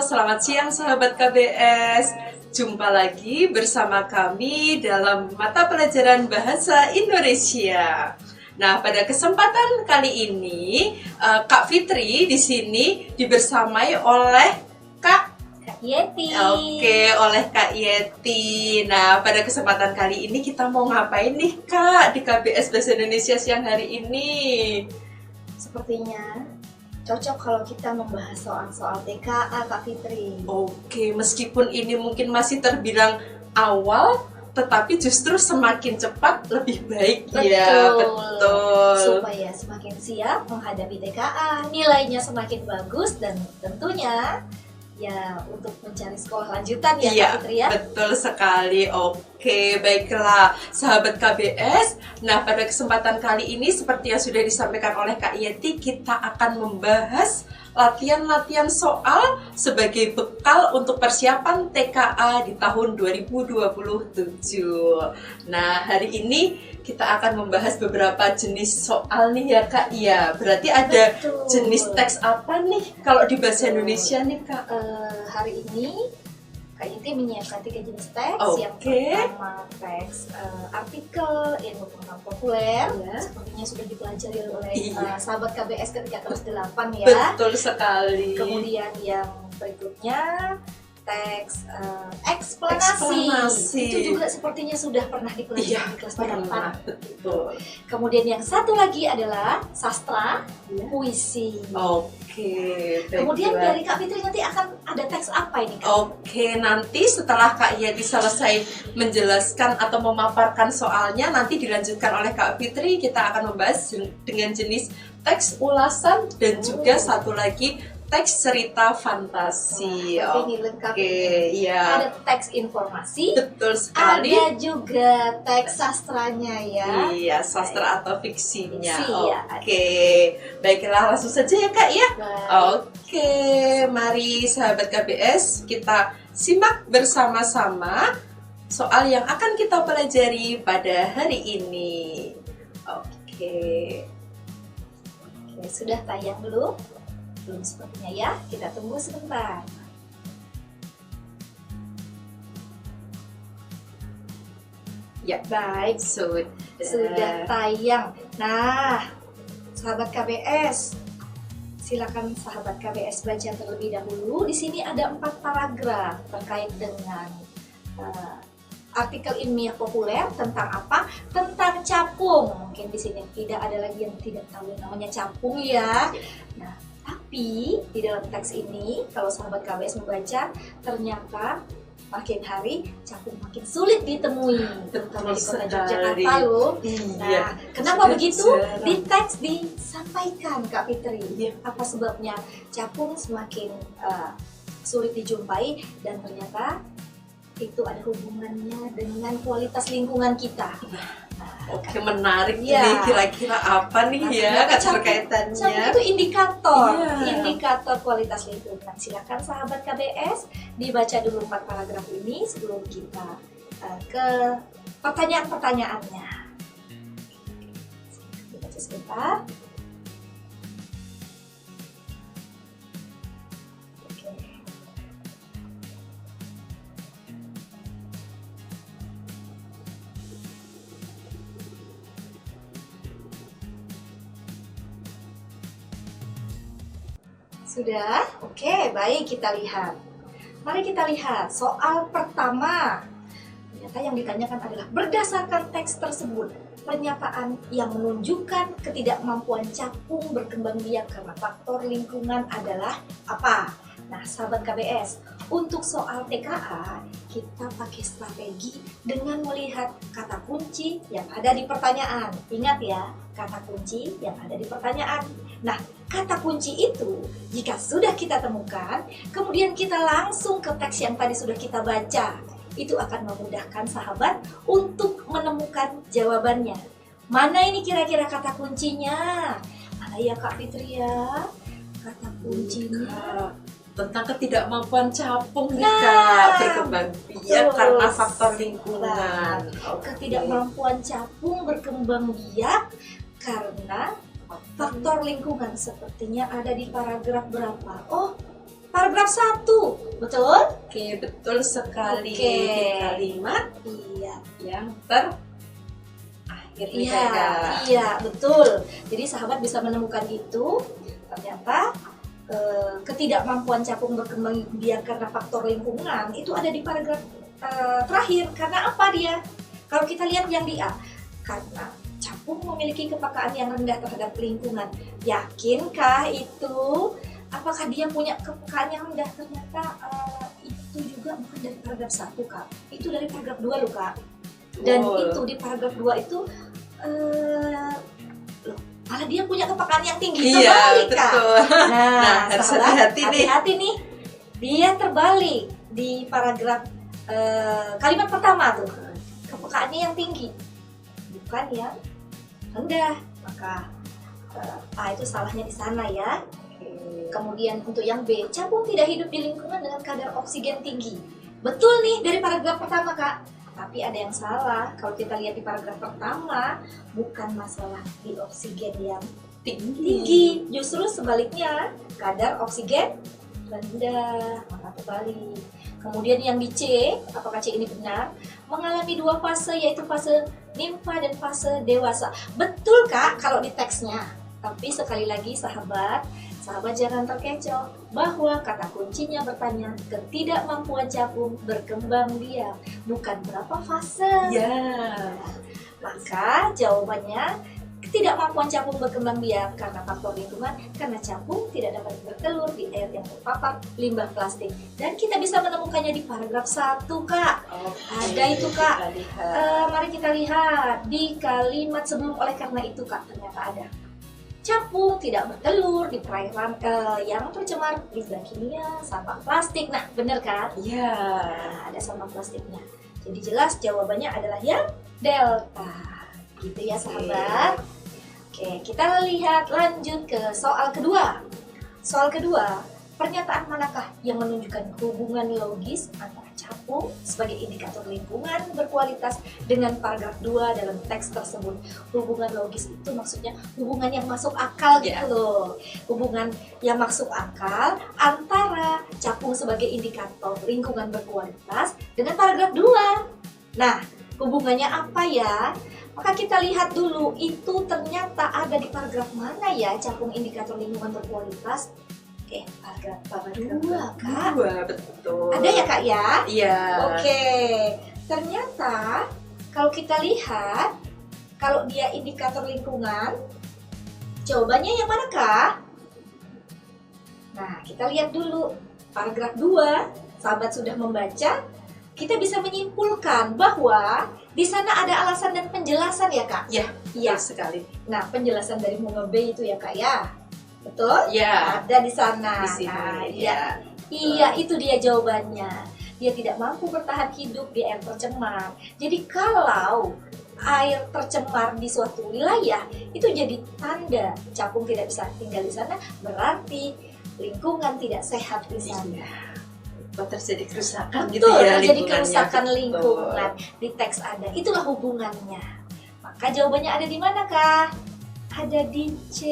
selamat siang sahabat KBS. Jumpa lagi bersama kami dalam mata pelajaran Bahasa Indonesia. Nah, pada kesempatan kali ini, Kak Fitri di sini dibersamai oleh Kak Yeti. Oke, oleh Kak Yeti. Nah, pada kesempatan kali ini kita mau ngapain nih, Kak, di KBS Bahasa Indonesia siang hari ini? Sepertinya cocok kalau kita membahas soal-soal TKA, Kak Fitri. Oke, meskipun ini mungkin masih terbilang awal, tetapi justru semakin cepat lebih baik. Ya, betul. Supaya semakin siap menghadapi TKA, nilainya semakin bagus dan tentunya ya untuk mencari sekolah lanjutan ya, Kak Fitri ya. Betul sekali. Oke, baiklah sahabat KBS. Nah, pada kesempatan kali ini seperti yang sudah disampaikan oleh Kak Yeti, kita akan membahas latihan-latihan soal sebagai bekal untuk persiapan TKA di tahun 2027. Nah, hari ini kita akan membahas beberapa jenis soal nih ya, Kak. Iya, berarti ada jenis teks apa nih kalau di bahasa Indonesia nih, Kak? Hari ini Kak Yeti menyiapkan 3 jenis teks. Yang pertama teks artikel ilmu pengetahuan populer, sepertinya sudah dipelajari oleh sahabat KBS ketika kelas 8 ya. Betul sekali. Kemudian yang berikutnya teks eksplanasi. Itu juga sepertinya sudah pernah dipelajari di kelas 8. Betul. Kemudian yang satu lagi adalah sastra, puisi. Oke. Kemudian dari Kak Fitri nanti akan ada teks apa ini, Kak? Oke, nanti setelah Kak Yeti selesai menjelaskan atau memaparkan soalnya, nanti dilanjutkan oleh Kak Fitri, kita akan membahas dengan jenis teks ulasan dan juga satu lagi teks cerita fantasi. Iya. Ada teks informasi. Betul sekali. Ada juga teks sastranya ya. Iya, sastra atau fiksinya. Oke. Baiklah, langsung saja ya, Kak ya. Oke, mari sahabat KBS kita simak bersama-sama soal yang akan kita pelajari pada hari ini. Oke, sudah tayang belum? Belum sepertinya ya, kita tunggu sebentar. Ya, baik, sudah tayang. Nah, sahabat KBS, silakan sahabat KBS baca terlebih dahulu. Di sini ada 4 paragraf terkait dengan artikel ilmiah populer tentang apa? Tentang capung. Mungkin di sini tidak ada lagi yang tidak tahu yang namanya capung ya. Nah, tapi di dalam teks ini, kalau sahabat KBS membaca, ternyata makin hari capung makin sulit ditemui, terutama di kota Yogyakarta loh. Nah, kenapa begitu? Di teks disampaikan, Kak Fitri. Apa sebabnya capung semakin sulit dijumpai dan ternyata itu ada hubungannya dengan kualitas lingkungan kita. Oke, menarik nih, kira-kira apa nih keterkaitannya? Capung itu indikator kualitas lingkungan. Silakan sahabat KBS dibaca dulu 4 paragraf ini sebelum kita ke pertanyaan-pertanyaannya. Dibaca sebentar. Sudah? Oke, baik, kita lihat. Mari kita lihat soal pertama. Ternyata yang ditanyakan adalah berdasarkan teks tersebut, pernyataan yang menunjukkan ketidakmampuan capung berkembang biak karena faktor lingkungan adalah apa? Nah, sahabat KBS, untuk soal TKA, kita pakai strategi dengan melihat kata kunci yang ada di pertanyaan. Ingat ya, kata kunci yang ada di pertanyaan. Nah, kata kunci itu jika sudah kita temukan, kemudian kita langsung ke teks yang tadi sudah kita baca. Itu akan memudahkan sahabat untuk menemukan jawabannya. Mana ini kira-kira kata kuncinya? Mana ya Kak Fitri ya? Kata kuncinya tentang ketidakmampuan capung nih Kak, berkembang biak karena faktor lingkungan. Ketidakmampuan capung berkembang biak karena faktor lingkungan, sepertinya ada di paragraf berapa? Oh, paragraf 1. Betul? Oke, betul sekali. Oke. Di kalimat Iya. yang terakhir ini Iya, Kak. iya, betul. Jadi sahabat bisa menemukan itu. Ternyata ketidakmampuan capung berkembang biak karena faktor lingkungan itu ada di paragraf terakhir. Karena apa dia? Kalau kita lihat yang di A, karena capung memiliki kepekaan yang rendah terhadap lingkungan. Yakinkah itu? Apakah dia punya kepekaan yang rendah? Ternyata itu juga bukan dari paragraf 1 Kak. Itu dari paragraf 2 loh Kak. Dan itu di paragraf 2 itu malah dia punya kepekaan yang tinggi. Iya, terbalik Kak. betul. Nah, harus sahabat, hati-hati nih. hati-hati nih. Dia terbalik di paragraf kalimat pertama tuh. Kepekaannya yang tinggi, bukan yang rendah. Maka A itu salahnya di sana ya. Kemudian untuk yang B, capung tidak hidup di lingkungan dengan kadar oksigen tinggi. Betul nih dari paragraf pertama Kak. Tapi ada yang salah. Kalau kita lihat di paragraf pertama, bukan masalah di oksigen yang tinggi. Justru sebaliknya, kadar oksigen rendah. Maka terbalik. Kemudian yang di C, apakah C ini benar? Mengalami 2 fase, yaitu fase nimfa dan fase dewasa. Betul Kak kalau di teksnya. Tapi sekali lagi sahabat jangan terkecoh bahwa kata kuncinya bertanya ketidakmampuan capung berkembang biak, bukan berapa fase. Ya. Maka jawabannya ketidakmampuan capung berkembang biak karena faktor lingkungan, karena capung tidak dapat bertelur di air yang terpapar limbah plastik. Dan kita bisa menemukannya di paragraf 1 Kak. Ada itu Kak. Mari kita lihat di kalimat sebelum oleh karena itu Kak, ternyata ada. Capung tidak bertelur di perairan yang tercemar limbah kimia, sampah plastik. Nah, benar kan? Iya. Nah, ada sampah plastiknya. Jadi jelas jawabannya adalah yang delta. Gitu ya sahabat. Oke, kita lihat lanjut ke soal kedua. Soal kedua, pernyataan manakah yang menunjukkan hubungan logis antara capung sebagai indikator lingkungan berkualitas dengan paragraf 2 dalam teks tersebut? Hubungan logis itu maksudnya hubungan yang masuk akal gitu loh. Hubungan yang masuk akal antara capung sebagai indikator lingkungan berkualitas dengan paragraf 2. Nah, hubungannya apa ya? Maka kita lihat dulu, itu ternyata ada di paragraf mana ya capung indikator lingkungan berkualitas? Oke, paragraf 2 Kak. 2, betul. Ada ya Kak ya? Iya. Oke, ternyata kalau kita lihat, kalau dia indikator lingkungan, jawabannya yang mana Kak? Nah, kita lihat dulu paragraf 2, sahabat sudah membaca, kita bisa menyimpulkan bahwa di sana ada alasan dan penjelasan ya Kak? Iya, Iya. betul sekali. Nah, penjelasan dari bunga B itu ya Kak ya? Betul? Iya. Ada di sana. Di sini. Nah, Iya. Iya, itu dia jawabannya. Dia tidak mampu bertahan hidup di air tercemar. Jadi kalau air tercemar di suatu wilayah, itu jadi tanda capung tidak bisa tinggal di sana, berarti lingkungan tidak sehat di sana. Terjadi kerusakan gitu Betul, ya, terjadi lingkungannya. kerusakan Betul. lingkungan. Di teks ada, itulah hubungannya. Maka jawabannya ada di mana Kak? Ada di C.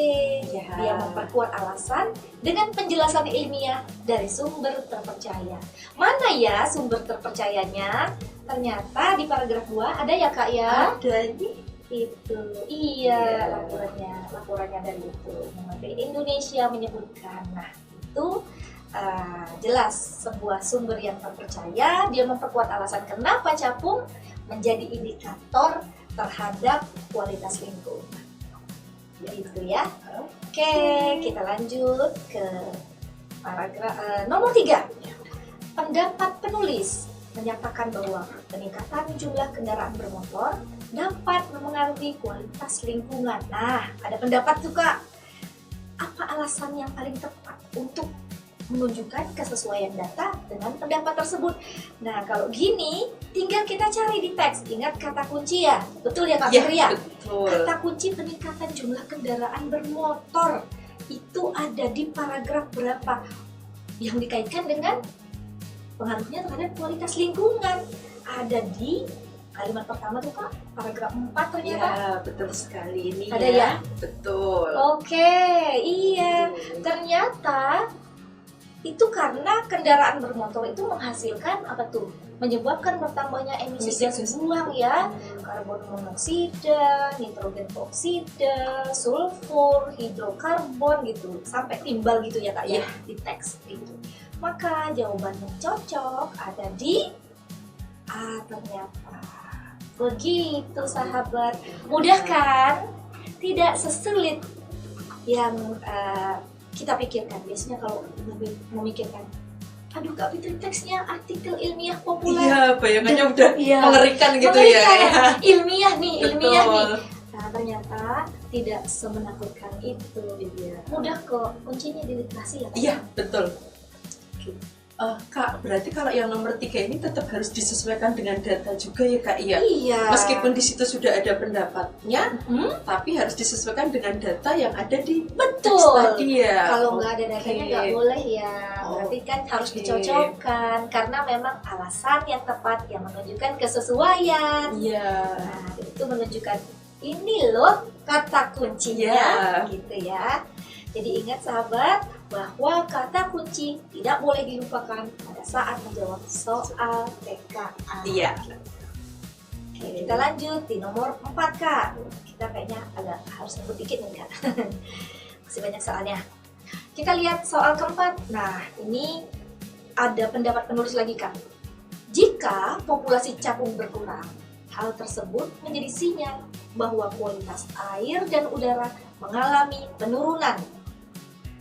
Ya. Dia memperkuat alasan dengan penjelasan ilmiah dari sumber terpercaya. Mana ya sumber terpercayanya? Ternyata di paragraf 2 ada ya Kak ya? Ada ini. Itu. Iya, Iya. laporannya dari itu. Mengapa Indonesia menyebutkan. Nah, itu jelas sebuah sumber yang terpercaya. Dia memperkuat alasan kenapa capung menjadi indikator terhadap kualitas lingkungan. Gitu ya. Oke, kita lanjut ke paragraf nomor 3. Pendapat penulis menyatakan bahwa peningkatan jumlah kendaraan bermotor dapat mempengaruhi kualitas lingkungan. Nah, ada pendapat tuh Kak. Apa alasan yang paling tepat untuk menunjukkan kesesuaian data dengan pendapat tersebut? Nah, kalau gini, tinggal kita cari di teks. Ingat kata kunci ya? Betul ya Kak Fitri ya? Betul. Kata kunci peningkatan jumlah kendaraan bermotor itu ada di paragraf berapa? Yang dikaitkan dengan pengaruhnya terhadap kualitas lingkungan. Ada di kalimat pertama tuh Kak, paragraf 4 ternyata. Ya, betul sekali ini. Ada ya? Betul. Oke, iya. Ternyata Itu karena kendaraan bermotor itu menghasilkan apa tuh? Menyebabkan bertambahnya emisi gas buang ya, karbon monoksida, nitrogen oksida, sulfur, hidrokarbon gitu, sampai timbal gitu ya Kak ya di teks gitu. Maka jawaban yang cocok ada di A ternyata. Begitu sahabat, mudah kan? Tidak sesulit yang kita pikirkan. Biasanya kalau memikirkan, aduh Kak Fitri teksnya artikel ilmiah populer. Iya, bayangannya udah mengerikan gitu ya. Ilmiah nih. Nah ternyata tidak semenakutkan itu. Mudah kok, kuncinya di literasi ya. Iya, betul. Kak, berarti kalau yang nomor 3 ini tetap harus disesuaikan dengan data juga ya Kak? Iya. Meskipun di situ sudah ada pendapatnya, tapi harus disesuaikan dengan data yang ada di teks tadi ya. Kalau nggak ada datanya nggak boleh ya. Berarti kan harus dicocokkan karena memang alasan yang tepat yang menunjukkan kesesuaian. Iya. Nah, itu menunjukkan ini loh kata kuncinya, gitu ya. Jadi ingat sahabat, bahwa kata kunci tidak boleh dilupakan pada saat menjawab soal TKA. Iya. Oke, kita lanjut di nomor 4 Kak. Kita kayaknya agak harus ngebut dikit nih Kak. Masih banyak soalnya. Kita lihat soal keempat. Nah, ini ada pendapat penulis lagi Kak. Jika populasi capung berkurang, hal tersebut menjadi sinyal bahwa kualitas air dan udara mengalami penurunan.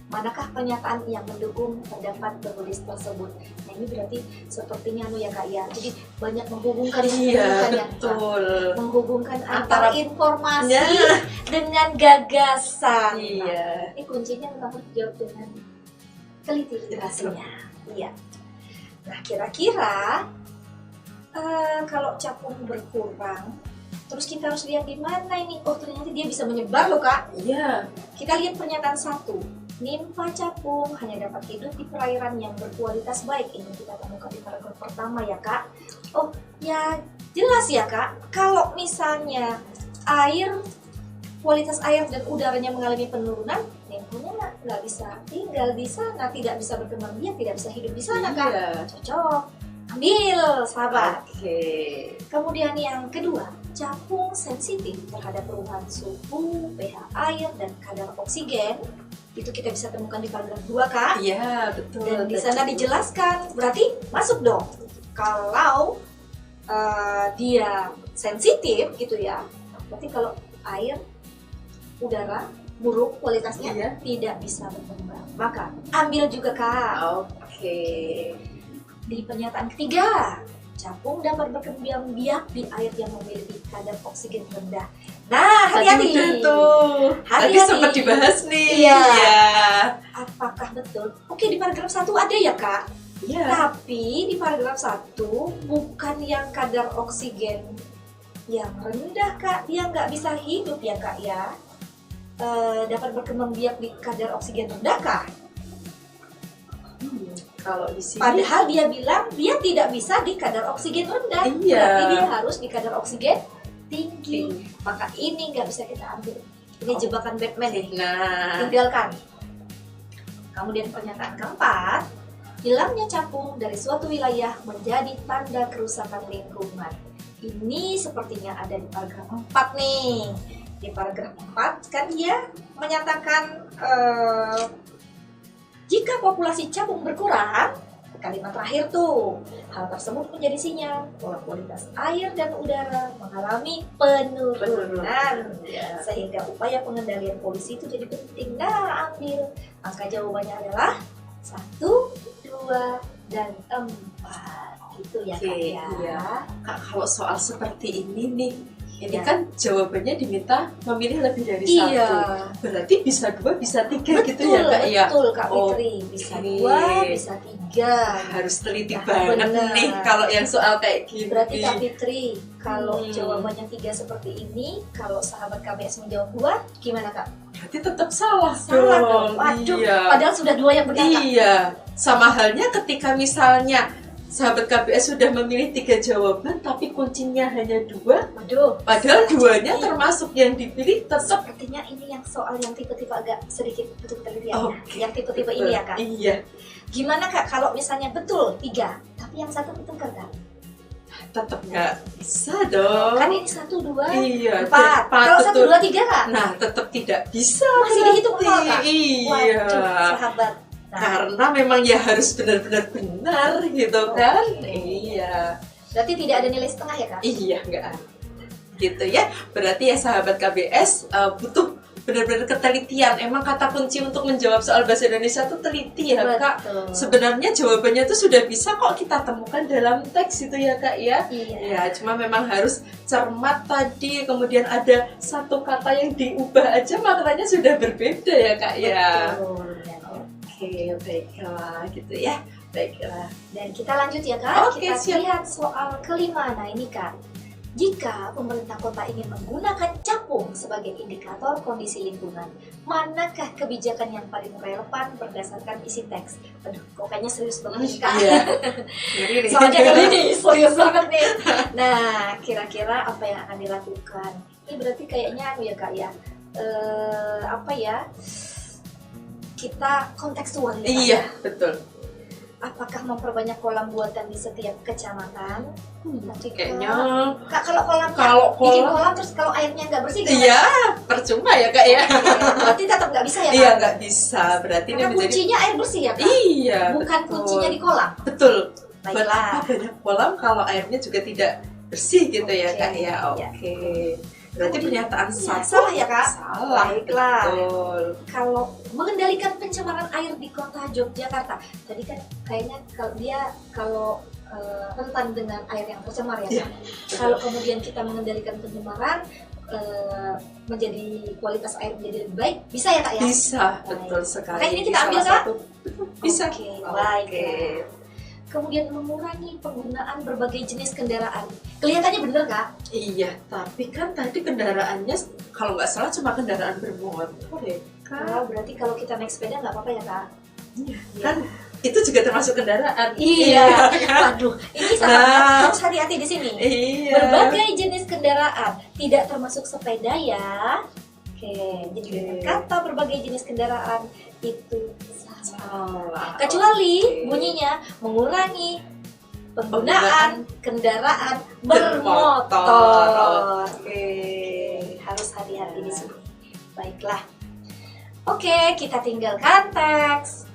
Manakah pernyataan yang mendukung pendapat penulis tersebut? Nah ini berarti sepertinya ya Kak ya. Jadi banyak menghubungkan menghubungkan antara informasi dengan gagasan. Iya. Ini kuncinya memang harus dijawab dengan teliti literasinya. Iya. Nah kira-kira kalau capung berkurang, terus kita harus lihat di mana ini. Oh ternyata dia bisa menyebar loh Kak. Iya. Kita lihat pernyataan 1. Nimfa capung hanya dapat hidup di perairan yang berkualitas baik. Ini kita temukan di paragraf pertama ya Kak. Oh ya jelas ya Kak. Kalau misalnya kualitas air dan udaranya mengalami penurunan, nimfanya nggak bisa tinggal di sana, tidak bisa berkembang biak, tidak bisa hidup di sana Kak. Cocok. Ambil sahabat. Oke. Kemudian yang kedua, capung sensitif terhadap perubahan suhu, pH air, dan kadar oksigen. Itu kita bisa temukan di paragraf 2 Kak. Iya betul. Dan di sana dijelaskan, berarti masuk dong. Kalau dia sensitif gitu ya, berarti kalau air, udara buruk kualitasnya tidak bisa berkembang. Maka ambil juga Kak. Oke. Di pernyataan ketiga, capung dapat berkembang biak di air yang memiliki kadar oksigen rendah. Nah, hati-hati. Tadi sempat dibahas nih. Iya. Apakah betul? Oke, di paragraf 1 ada ya, Kak? Iya. Tapi di paragraf 1 bukan yang kadar oksigen yang rendah, Kak. Dia nggak bisa hidup ya, Kak ya. Dapat berkembang biak di kadar oksigen rendah, Kak. Kalau di sini, padahal dia bilang dia tidak bisa di kadar oksigen rendah. Iya. Berarti dia harus di kadar oksigen tinggi. Maka ini nggak bisa kita ambil. Ini jebakan Batman nih. Nah, tinggalkan. Kemudian pernyataan keempat, hilangnya capung dari suatu wilayah menjadi tanda kerusakan lingkungan. Ini sepertinya ada di paragraf 4 nih. Di paragraf 4 kan dia menyatakan jika populasi capung berkurang, kalimat terakhir tuh, hal tersebut menjadi sinyal bahwa kualitas air dan udara mengalami penurunan. Sehingga upaya pengendalian polusi itu jadi penting. Nah, ambil. Maka jawabannya adalah 1, 2, dan 4. Gitu ya Kak ya. Iya. Kak, kalau soal seperti ini nih, ini kan jawabannya diminta memilih lebih dari satu. Berarti bisa 2, bisa 3 gitu ya Kak ya? Betul Kak Fitri. Bisa 2, bisa 3. Harus teliti banget nih kalau yang soal kayak gini. Berarti Kak Fitri, kalau jawabannya 3 seperti ini, kalau sahabat KBS menjawab 2, gimana Kak? Berarti tetap salah dong. Waduh, padahal sudah 2 yang benar Kak. Iya, sama halnya ketika misalnya sahabat KBS sudah memilih 3 jawaban, tapi kuncinya hanya 2. Waduh. Padahal 2-nya termasuk yang dipilih tetap. Sepertinya ini yang soal yang tipe-tipe agak sedikit butuh penelitian. Oke. Yang tipe-tipe ini ya Kak. Iya. Gimana Kak kalau misalnya betul 3, tapi yang satu betul Kak? Tetap nggak bisa dong. Kan ini 1, 2, Iya, 4. Kalau 1, 2, 3 Kak? Nah, tetap tidak bisa. Masih dihitung nol Kak? Iya. Waduh, sahabat. Nah, Karena memang ya harus benar-benar benar gitu kan. Oke. Iya. berarti tidak ada nilai setengah ya Kak? Iya, nggak ada. Gitu ya. Berarti ya sahabat KBS butuh benar-benar ketelitian. Emang kata kunci untuk menjawab soal bahasa Indonesia itu teliti ya Kak. Betul. Sebenarnya jawabannya itu sudah bisa kok kita temukan dalam teks itu ya Kak ya. Iya. Ya, cuma memang harus cermat tadi, kemudian ada satu kata yang diubah aja maknanya sudah berbeda ya Kak ya. Betul. Oke, baiklah gitu ya. Baiklah. Dan kita lanjut ya Kak. Oke, kita siap. lihat soal kelima. Nah ini Kak, jika pemerintah kota ingin menggunakan capung sebagai indikator kondisi lingkungan, manakah kebijakan yang paling relevan berdasarkan isi teks? Aduh, kok kayaknya serius banget nih Kak. Iya. Ngeri nih. Soalnya kali ini serius banget nih. Nah, kira-kira apa yang akan dilakukan? Ini berarti kayaknya anu ya Kak ya. Apa ya? Kita kontekstual ya Kak. Iya, betul. Apakah memperbanyak kolam buatan di setiap kecamatan? Nanti Kayaknya Kak, kalau kolam bikin kolam terus kalau airnya nggak bersih gimana? iya, percuma ya Kak ya. Berarti tetap nggak bisa ya Kak? Iya, nggak bisa. Berarti ini Karena menjadi kuncinya air bersih ya Kak? iya, Bukan betul. kuncinya di kolam. Betul. Buat Baiklah. apa banyak kolam kalau airnya juga tidak bersih gitu ya Oke, Kak ya. iya. Oke. Berarti pernyataan Iya, satu salah ya Kak? Salah. Baiklah. Betul. Kalau mengendalikan pencemaran air di kota Yogyakarta, tadi kan kayaknya kalau rentan dengan air yang tercemar ya Iya. Kak? Kalau kemudian kita mengendalikan pencemaran menjadi kualitas air menjadi lebih baik, bisa ya Kak ya? Bisa, betul sekali. Makanya ini kita Salah ambil, Kak? satu. Bisa. Oke, baik. Oke. Kemudian mengurangi penggunaan berbagai jenis kendaraan. Kelihatannya bener Kak? Iya, tapi kan tadi kendaraannya kalau nggak salah cuma kendaraan bermotor ya Kak. Oh, berarti kalau kita naik sepeda nggak apa-apa ya Kak? Iya, kan itu juga termasuk kendaraan. Iya. kan? Waduh, ini sahabat Nah. harus hati-hati di sini. Iya. Berbagai jenis kendaraan, tidak termasuk sepeda ya. Oke, jadi dengan kata berbagai jenis kendaraan itu salah. Kecuali Oke. bunyinya mengurangi penggunaan kendaraan bermotor. bermotor. Oke. Harus hati-hati di sini. Baiklah. Oke, kita tinggalkan teks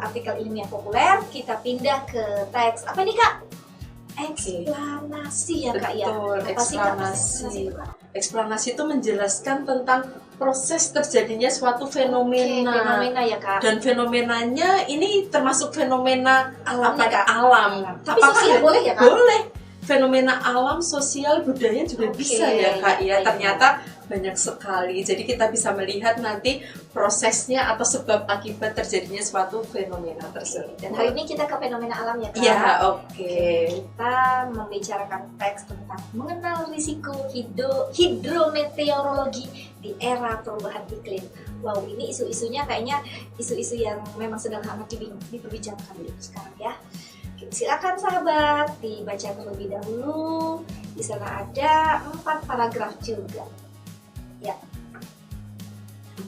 artikel ilmiah populer, kita pindah ke teks apa nih Kak? Eksplanasi ya Kak ya. Betul, Apa sih, Kak, eksplanasi. itu, Kak? Eksplanasi itu menjelaskan tentang proses terjadinya suatu fenomena. Oke, fenomena ya Kak. Dan fenomenanya ini termasuk fenomena Alam ya, Kak? alam. Tapi sosial boleh ya, Kak? Boleh. Fenomena alam, sosial, budaya juga Oke, bisa ya Kak ya. baik. Ternyata banyak sekali. Jadi kita bisa melihat nanti prosesnya atau sebab akibat terjadinya suatu fenomena tersebut. Dan hari ini kita ke fenomena alam ya Kak. Ya, oke. Kita membicarakan teks tentang mengenal risiko hidrometeorologi di era perubahan iklim. Wow, ini isu-isunya kayaknya isu-isu yang memang sedang hangat diperbincangkan sekarang ya. Oke, silakan sahabat dibaca terlebih dahulu. Di sana ada 4 paragraf juga. Ya.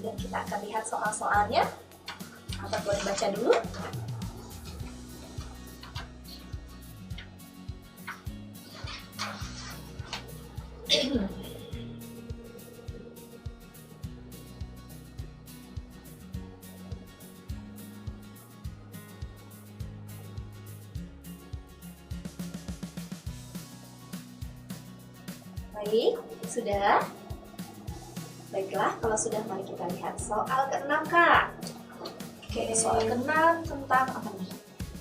Dan kita akan lihat soal-soalnya. Sahabat boleh baca dulu. Baik, sudah. Baiklah, kalau sudah mari kita lihat soal ke-6 Kak. Oke, soal ke-6 tentang apa nih?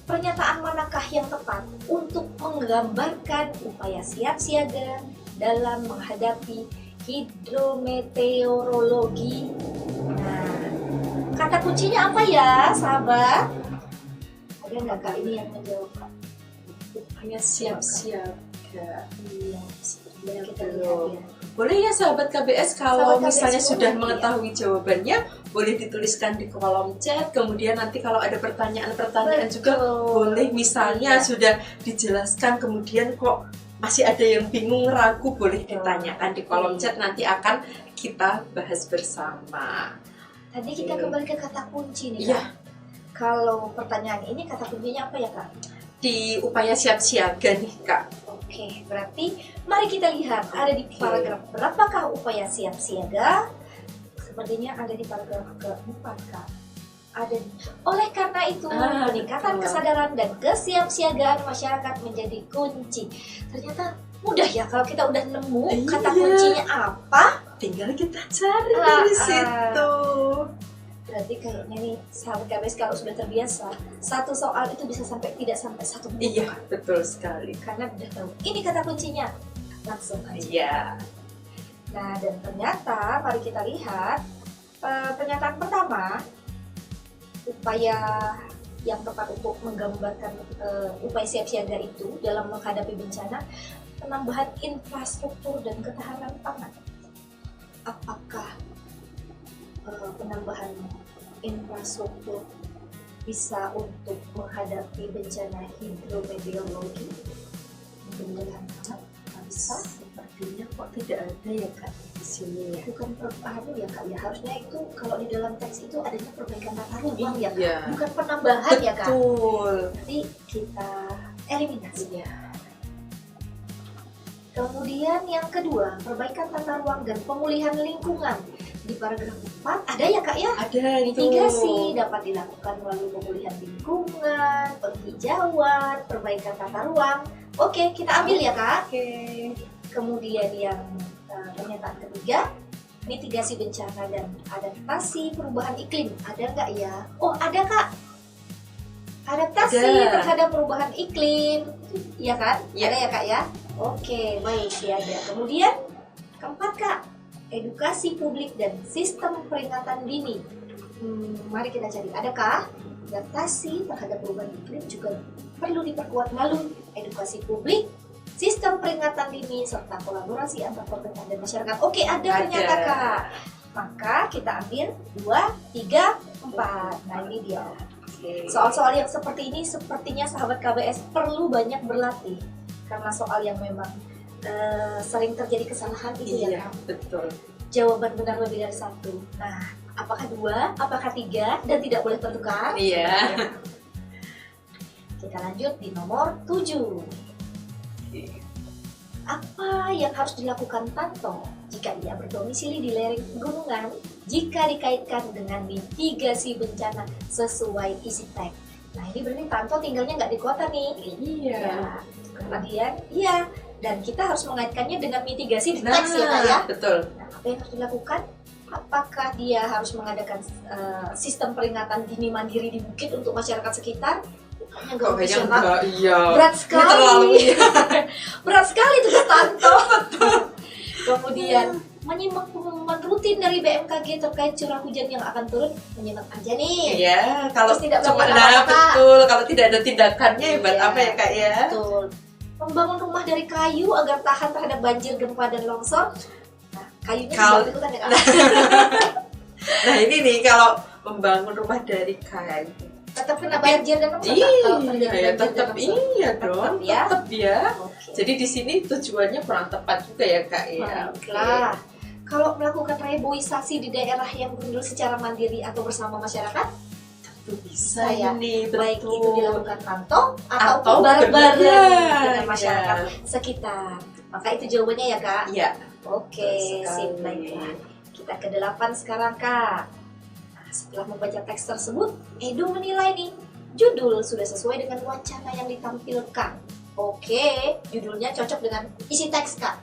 Pernyataan manakah yang tepat untuk menggambarkan upaya siap siaga dalam menghadapi hidrometeorologi? Nah, kata kuncinya apa ya, sahabat? Ada nggak Kak ini yang menjawab Kak? Hanya siap-siap. Ya. Iya, seperti yang kita lihat Belum. ya. Boleh ya sahabat KBS, kalau Sahabat KBS misalnya boleh, sudah iya. mengetahui jawabannya, boleh dituliskan di kolom chat. Kemudian nanti kalau ada pertanyaan-pertanyaan juga boleh, misalnya Iya. sudah dijelaskan kemudian kok masih ada yang bingung, ragu, boleh ditanyakan di kolom chat, nanti akan kita bahas bersama. Tadi kita Oke. kembali ke kata kunci nih, Iya. Kak. Kalau pertanyaan ini kata kuncinya apa ya, Kak? Di upaya siap siaga nih Kak. Oke, berarti mari kita lihat ada di paragraf berapakah upaya siap siaga? Sepertinya ada di paragraf keempat, Kak. Ada. Oleh karena itu, peningkatan kesadaran dan kesiapsiagaan masyarakat menjadi kunci. Ternyata mudah ya kalau kita udah nemu kata kuncinya apa, tinggal kita cari dari situ. berarti kayaknya nih sahabat KBS kalau sudah terbiasa, satu soal itu bisa sampai tidak sampai 1 menit. Iya, betul sekali. Karena udah tahu ini kata kuncinya, langsung aja. Iya. Nah, dan ternyata mari kita lihat pernyataan pertama, upaya yang tepat untuk menggambarkan upaya siap siaga itu dalam menghadapi bencana, penambahan infrastruktur dan ketahanan pangan. Apakah penambahan infrastruktur bisa untuk menghadapi bencana hidrometeorologi? Mudah-mudahan bisa. Sepertinya kok tidak ada ya Kak di sini ya. Bukan ya Kak ya, harusnya itu kalau di dalam teks itu adanya perbaikan tata ruang ya Kak, Iya. bukan penambahan ya Kak. Betul. Jadi kita eliminasi. Iya. Kemudian yang kedua, perbaikan tata ruang dan pemulihan lingkungan. Di paragraf 4 ada ya Kak ya? Ada itu. Mitigasi dapat dilakukan melalui pemulihan lingkungan, penghijauan, perbaikan tata ruang. Oke, kita ambil ya Kak. Oke. Kemudian yang pernyataan ketiga, mitigasi bencana dan adaptasi perubahan iklim. Ada nggak ya? Oh ada Kak. Adaptasi Ada. terhadap perubahan iklim, ya kan? Ya. Ada ya Kak ya? Oke, baik ya ada. Kemudian keempat Kak, edukasi publik dan sistem peringatan dini. Mari kita cari. Adakah adaptasi terhadap perubahan iklim juga perlu diperkuat melalui edukasi publik, sistem peringatan dini, serta kolaborasi antar pemerintah dan masyarakat. Oke, ada ternyata Kak. Maka kita ambil 2, 3, 4. Nah ini dia. Soal-soal yang seperti ini sepertinya sahabat KBS perlu banyak berlatih. Karena soal yang memang sering terjadi kesalahan itu ya Iya, Kak. betul. Jawaban benar lebih dari 1. Nah, apakah 2, apakah 3, dan tidak boleh tertukar? Iya. Kita lanjut di nomor 7. Apa yang harus dilakukan Tanto jika ia berdomisili di lereng pegunungan jika dikaitkan dengan mitigasi bencana sesuai isi teks? Nah ini berarti Tanto tinggalnya nggak di kota nih. Iya. Ya. Kemudian iya, dan kita harus mengaitkannya dengan mitigasi di teks ya Kak ya. Betul. Nah, apa yang harus dilakukan? Apakah dia harus mengadakan sistem peringatan dini mandiri di bukit untuk masyarakat sekitar? Kayaknya nggak bisa, Kak. enggak, iya. Berat Ini sekali. terlalu Berat sekali tugas Tanto. Kemudian menyimak pengumuman rutin dari BMKG terkait curah hujan yang akan turun, menyimak aja nih. Iya, kalau Terus tidak cuma melakukan apa-apa, Kak. betul, kalau tidak ada tindakannya ya buat Iya. apa ya Kak ya? Betul. Membangun rumah dari kayu agar tahan terhadap banjir, gempa dan longsor. Nah, kayunya Kalau- dibuat ikutan ya Kak. Nah ini nih kalau membangun rumah dari kayu. Tetap kena banjir dan longsor. Kak, Iya, kalau terjadi ya banjir dan tetap longsor. iya dong, ya. tetap ya. Oke. Jadi di sini tujuannya kurang tepat juga ya Kak ya. Baiklah. Kalau melakukan reboisasi di daerah yang gundul secara mandiri atau bersama masyarakat, Itu bisa Saya, ini, baik betul. itu dilakukan Tanto Atau ataupun bareng-bareng iya, dengan masyarakat iya. sekitar. Maka itu jawabannya ya Kak. Iya. Oke, Betul sip, sekali. baiklah. Kita ke 8 sekarang Kak. Nah, setelah membaca teks tersebut, Edo menilai nih, judul sudah sesuai dengan wacana yang ditampilkan. Oke, judulnya cocok dengan isi teks Kak.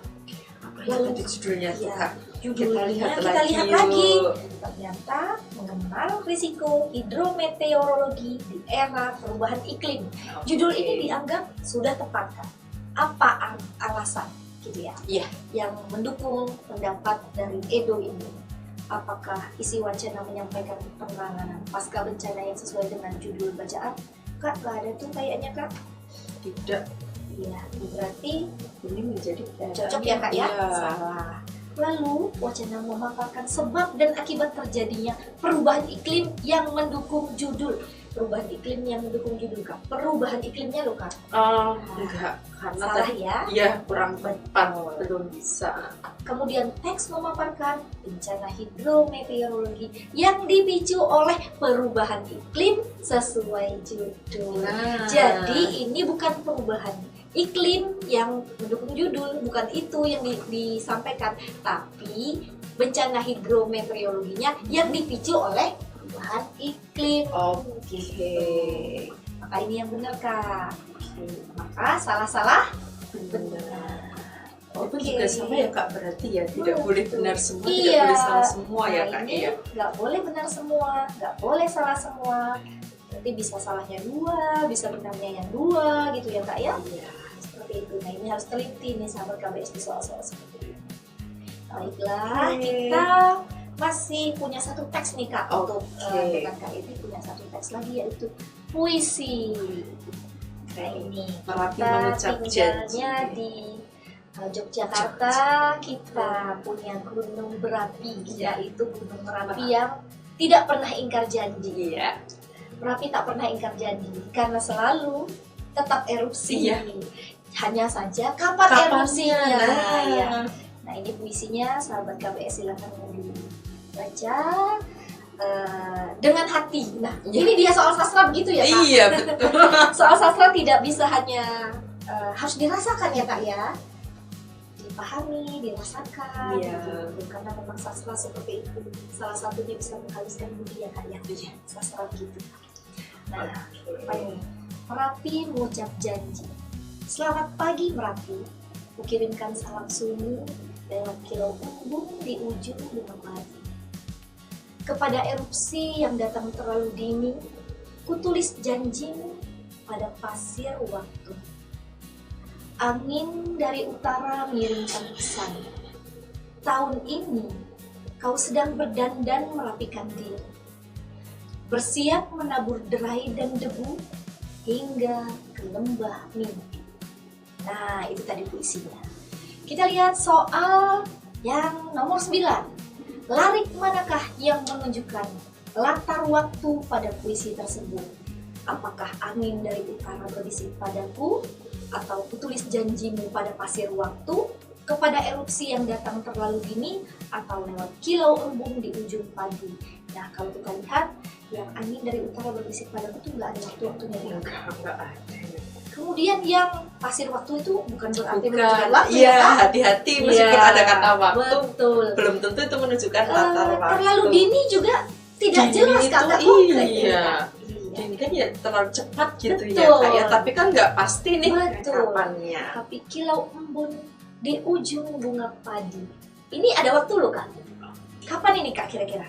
Apa yang tadi judulnya tuh Iya. Kak? Judulnya Kita kita lihat yuk. lagi. Ternyata mengenal risiko hidrometeorologi di era perubahan iklim. Judul ini dianggap sudah tepat Kak. Apa alasan gitu ya? Iya. Yang mendukung pendapat dari Edo ini. Apakah isi wacana menyampaikan penanganan pasca bencana yang sesuai dengan judul bacaan? Kak, nggak ada tuh kayaknya Kak. Tidak, Iya, berarti ini menjadi cocok ya Kak ya? Iya. Salah. Lalu, wacana memaparkan sebab dan akibat terjadinya perubahan iklim yang mendukung judul. Perubahan iklim yang mendukung judul, Kak. Perubahan iklimnya loh, Kak. Enggak, karena Salah tadi ya. ya kurang tepat, belum bisa. Kemudian teks memaparkan bencana hidrometeorologi yang dipicu oleh perubahan iklim sesuai judul. Nah. Jadi ini bukan perubahan iklim yang mendukung judul, bukan itu yang disampaikan, tapi bencana hidrometeorologinya yang dipicu oleh perubahan iklim. Oke. Maka ini yang benar, Kak. Maka salah-salah Benar. Oh, itu Oke. juga sama ya Kak, berarti ya tidak boleh benar semua, Iya. tidak boleh salah semua ya Nah, Kak ini ya. nggak boleh benar semua, nggak boleh salah semua. Berarti bisa salahnya dua, bisa benarnya yang dua, gitu ya Kak ya. Iya. Seperti itu. Nah ini harus teliti nih sahabat KBS di soal-soal seperti ini. Baiklah, Oke. kita masih punya satu teks nih Kak untuk Oke. dengan Kak ini punya satu teks lagi yaitu puisi. Nah ini Merapi kita mengucap tinggalnya janji. di Yogyakarta, kita punya gunung berapi, Iya. yaitu gunung Merapi yang tidak pernah ingkar janji. Iya. Merapi tak pernah ingkar janji karena selalu tetap erupsi. Iya. Hanya saja kapan erupsinya. Nah, Ya. Nah ini puisinya, sahabat KBS silahkan dibaca dengan hati. Nah ini dia soal sastra begitu ya Kak. Iya betul. Soal sastra tidak bisa hanya harus dirasakan ya Kak ya, dipahami, dirasakan Iya. gitu. Karena memang sastra seperti itu, salah satunya bisa menghaluskan budi ya Kak ya. Iya. Sastra gitu. Nah Oke. apa ini? Merapi mengucap janji. Selamat pagi Merapi, kukirimkan salam sunyi lewat kilau embun di ujung gunung padi. Kepada erupsi yang datang terlalu dini, kutulis janjimu pada pasir waktu. Angin dari utara mengirimkan pesan. Tahun ini kau sedang berdandan merapikan diri, bersiap menabur derai dan debu hingga ke lembah mimpi. Nah itu tadi puisinya. Kita lihat soal yang nomor 9. Larik manakah yang menunjukkan latar waktu pada puisi tersebut? Apakah angin dari utara berbisik padaku, atau kutulis janjimu pada pasir waktu, kepada erupsi yang datang terlalu dini, atau lewat kilau embun di ujung pagi? Nah kalau kita lihat, yang angin dari utara berbisik padaku itu nggak ada waktu-waktunya. Enggak ada. Kemudian yang pasir waktu itu bukan berarti Bukan. menunjukkan waktu Iya, ya Kak? hati-hati meskipun Iya, ada kata waktu, betul. belum tentu itu menunjukkan latar waktu. Terlalu dini juga tidak Dini jelas itu kata konkret iya. ya, Kak. Ini kan ya terlalu cepat gitu ya Betul. Kak ya, tapi kan nggak pasti nih Betul. kapannya. Tapi kilau embun di ujung bunga padi. Ini ada waktu loh Kak. Kapan ini Kak kira-kira?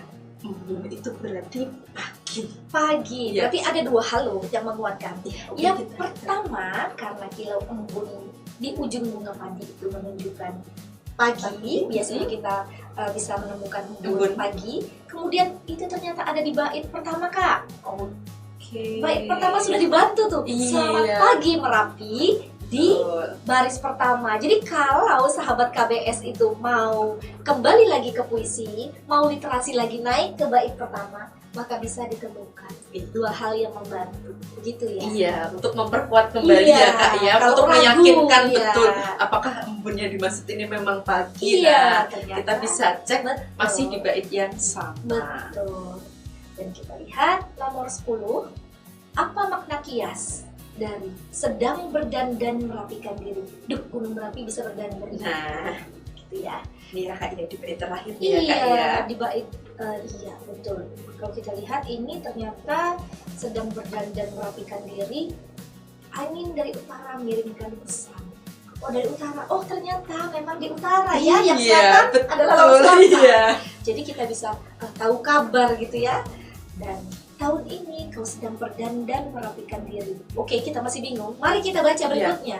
Itu berarti pagi. Pagi. Yes. Berarti ada dua hal loh yang menguatkan. Oke, Yang kita- pertama, karena kilau embun di ujung bunga padi itu menunjukkan pagi. Biasanya kita bisa menemukan embun Embun. pagi. Kemudian itu ternyata ada di bait pertama Kak. Oke. Bait pertama sudah dibantu tuh. Iya. Selamat pagi Merapi di Betul. baris pertama. Jadi kalau sahabat KBS itu mau kembali lagi ke puisi, mau literasi lagi naik ke bait pertama, maka bisa ditemukan dua hal yang membantu. Begitu ya. Iya, untuk memperkuat kembali Iya, ya Kak ya, kalau untuk ragu, meyakinkan iya. betul apakah embunnya dimaksud ini memang pagi. Iya, Nah, ternyata. kita bisa cek Betul. masih di bait yang sama. Betul. Dan kita lihat nomor 10. Apa makna kias dari sedang berdandan merapikan diri? Duh, gunung Merapi bisa berdandan. Nah, Gitu ya. ini ya Kak ya di bait terakhir nih ya Kak ya. Iya, di bait iya betul. Kalau kita lihat ini ternyata sedang berdandan merapikan diri, angin dari utara mengirimkan pesan. Oh dari utara, oh ternyata memang di utara ya, yang selatan betul, adalah laut selatan. Iya. Jadi kita bisa tahu kabar gitu ya. Dan tahun ini kau sedang berdandan merapikan diri. Oke, kita masih bingung. Mari kita baca berikutnya.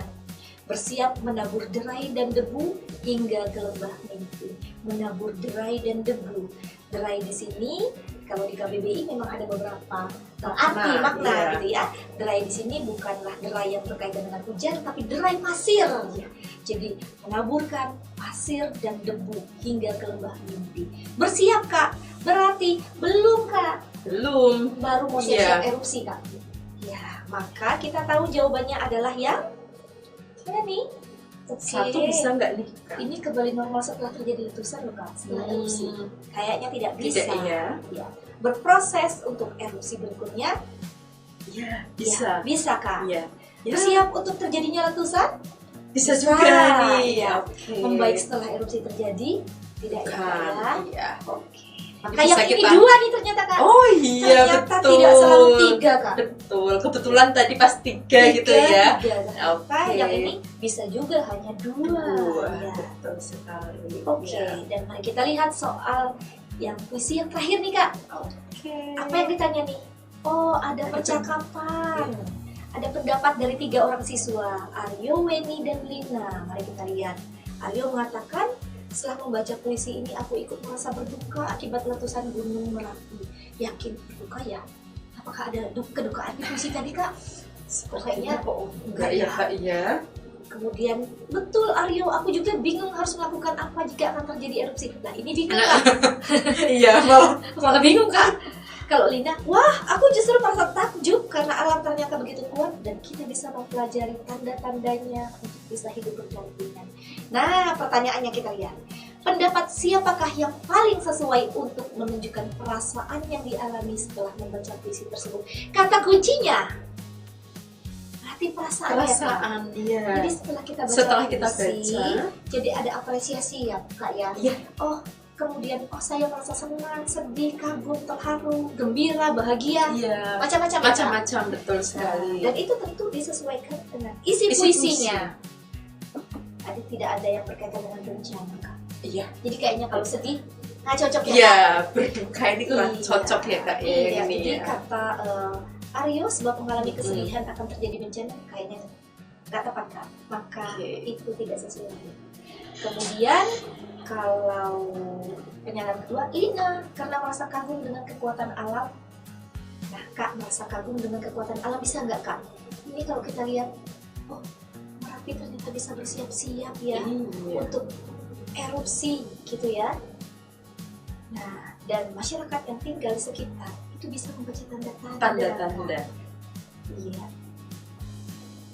Bersiap menabur derai dan debu hingga ke lembah mimpi. Menabur derai dan debu. Derai di sini kalau di KBBI memang ada beberapa arti makna iya. gitu ya. Derai di sini bukanlah derai yang berkaitan dengan hujan, tapi derai pasir. Jadi menaburkan pasir pasir dan debu hingga ke lembah mimpi. Bersiap Kak? Berarti belum Kak? Belum. Baru mau siap-siap erupsi Kak? Ya, maka kita tahu jawabannya adalah yang mana nih? Oke. Satu bisa nggak nih, Kak? Ini kembali normal setelah terjadi letusan loh Kak, setelah erupsi. Kayaknya tidak bisa. Tidak ya? Ya. Berproses untuk erupsi berikutnya. Iya, Ya, bisa Kak. Iya. Ya, Bersiap untuk terjadinya letusan? bisa juga nih. Ya. Oke. Membaik setelah erupsi terjadi? Tidak ya Kak ya? Kan, iya. Oke. Jadi Maka bisa yang ini kita- 2 nih ternyata Kak. Oh iya, Ternyata betul. tidak selalu 3 Kak. Betul. Kebetulan tadi pas 3 gitu ya. 3. Maka Oke. yang ini bisa juga hanya 2. Ya. Betul sekali. Oke, Ya. dan mari kita lihat soal yang puisi yang terakhir nih Kak. Oke. Apa yang ditanya nih? Oh, ada percakapan. Ada pendapat dari 3 orang siswa, Aryo, Weni, dan Lina. Mari kita lihat. Aryo mengatakan, setelah membaca puisi ini, aku ikut merasa berduka akibat letusan Gunung Merapi. Yakin berduka ya? Apakah ada kedukaan di puisi tadi Kak? Kayaknya kok enggak ya, Kak ya? Kemudian, betul Aryo, aku juga bingung harus melakukan apa jika akan terjadi erupsi. Nah, ini bingung Kak. Iya, malah bingung Kak. Kalau Lina, wah aku justru merasa takjub karena alam ternyata begitu kuat dan kita bisa mempelajari tanda-tandanya untuk bisa hidup berdampingan. Nah, pertanyaannya kita lihat. Pendapat siapakah yang paling sesuai untuk menunjukkan perasaan yang dialami setelah membaca puisi tersebut? Kata kuncinya berarti perasaan, perasaan ya Kak? iya. Jadi setelah kita baca puisi, baca, jadi ada apresiasi ya Kak ya. Iya. Oh, kemudian saya merasa senang, sedih, kagum, terharu, gembira, bahagia, iya. macam-macam ya, Kak? Macam-macam betul sekali. Dan itu tentu disesuaikan dengan isi Isi puisinya. Jadi tidak ada yang berkaitan dengan bencana Kak. Iya. Jadi kayaknya kalau sedih nggak cocok ya Iya, Kak? berduka ini kurang Iya. cocok ya Kak ya Iya, ini jadi ya. kata Aryo sebab mengalami kesedihan akan terjadi bencana kayaknya nggak tepat Kak. Maka Oke. itu tidak sesuai. Kemudian kalau penyalaan kedua, Lina karena merasa kagum dengan kekuatan alam. Nah Kak, merasa kagum dengan kekuatan alam bisa nggak Kak? Ini kalau kita lihat, oh Merapi ternyata bisa bersiap-siap ya Iya. untuk erupsi gitu ya. Nah, dan masyarakat yang tinggal di sekitar itu bisa membaca tanda-tanda. Tanda-tanda. Iya.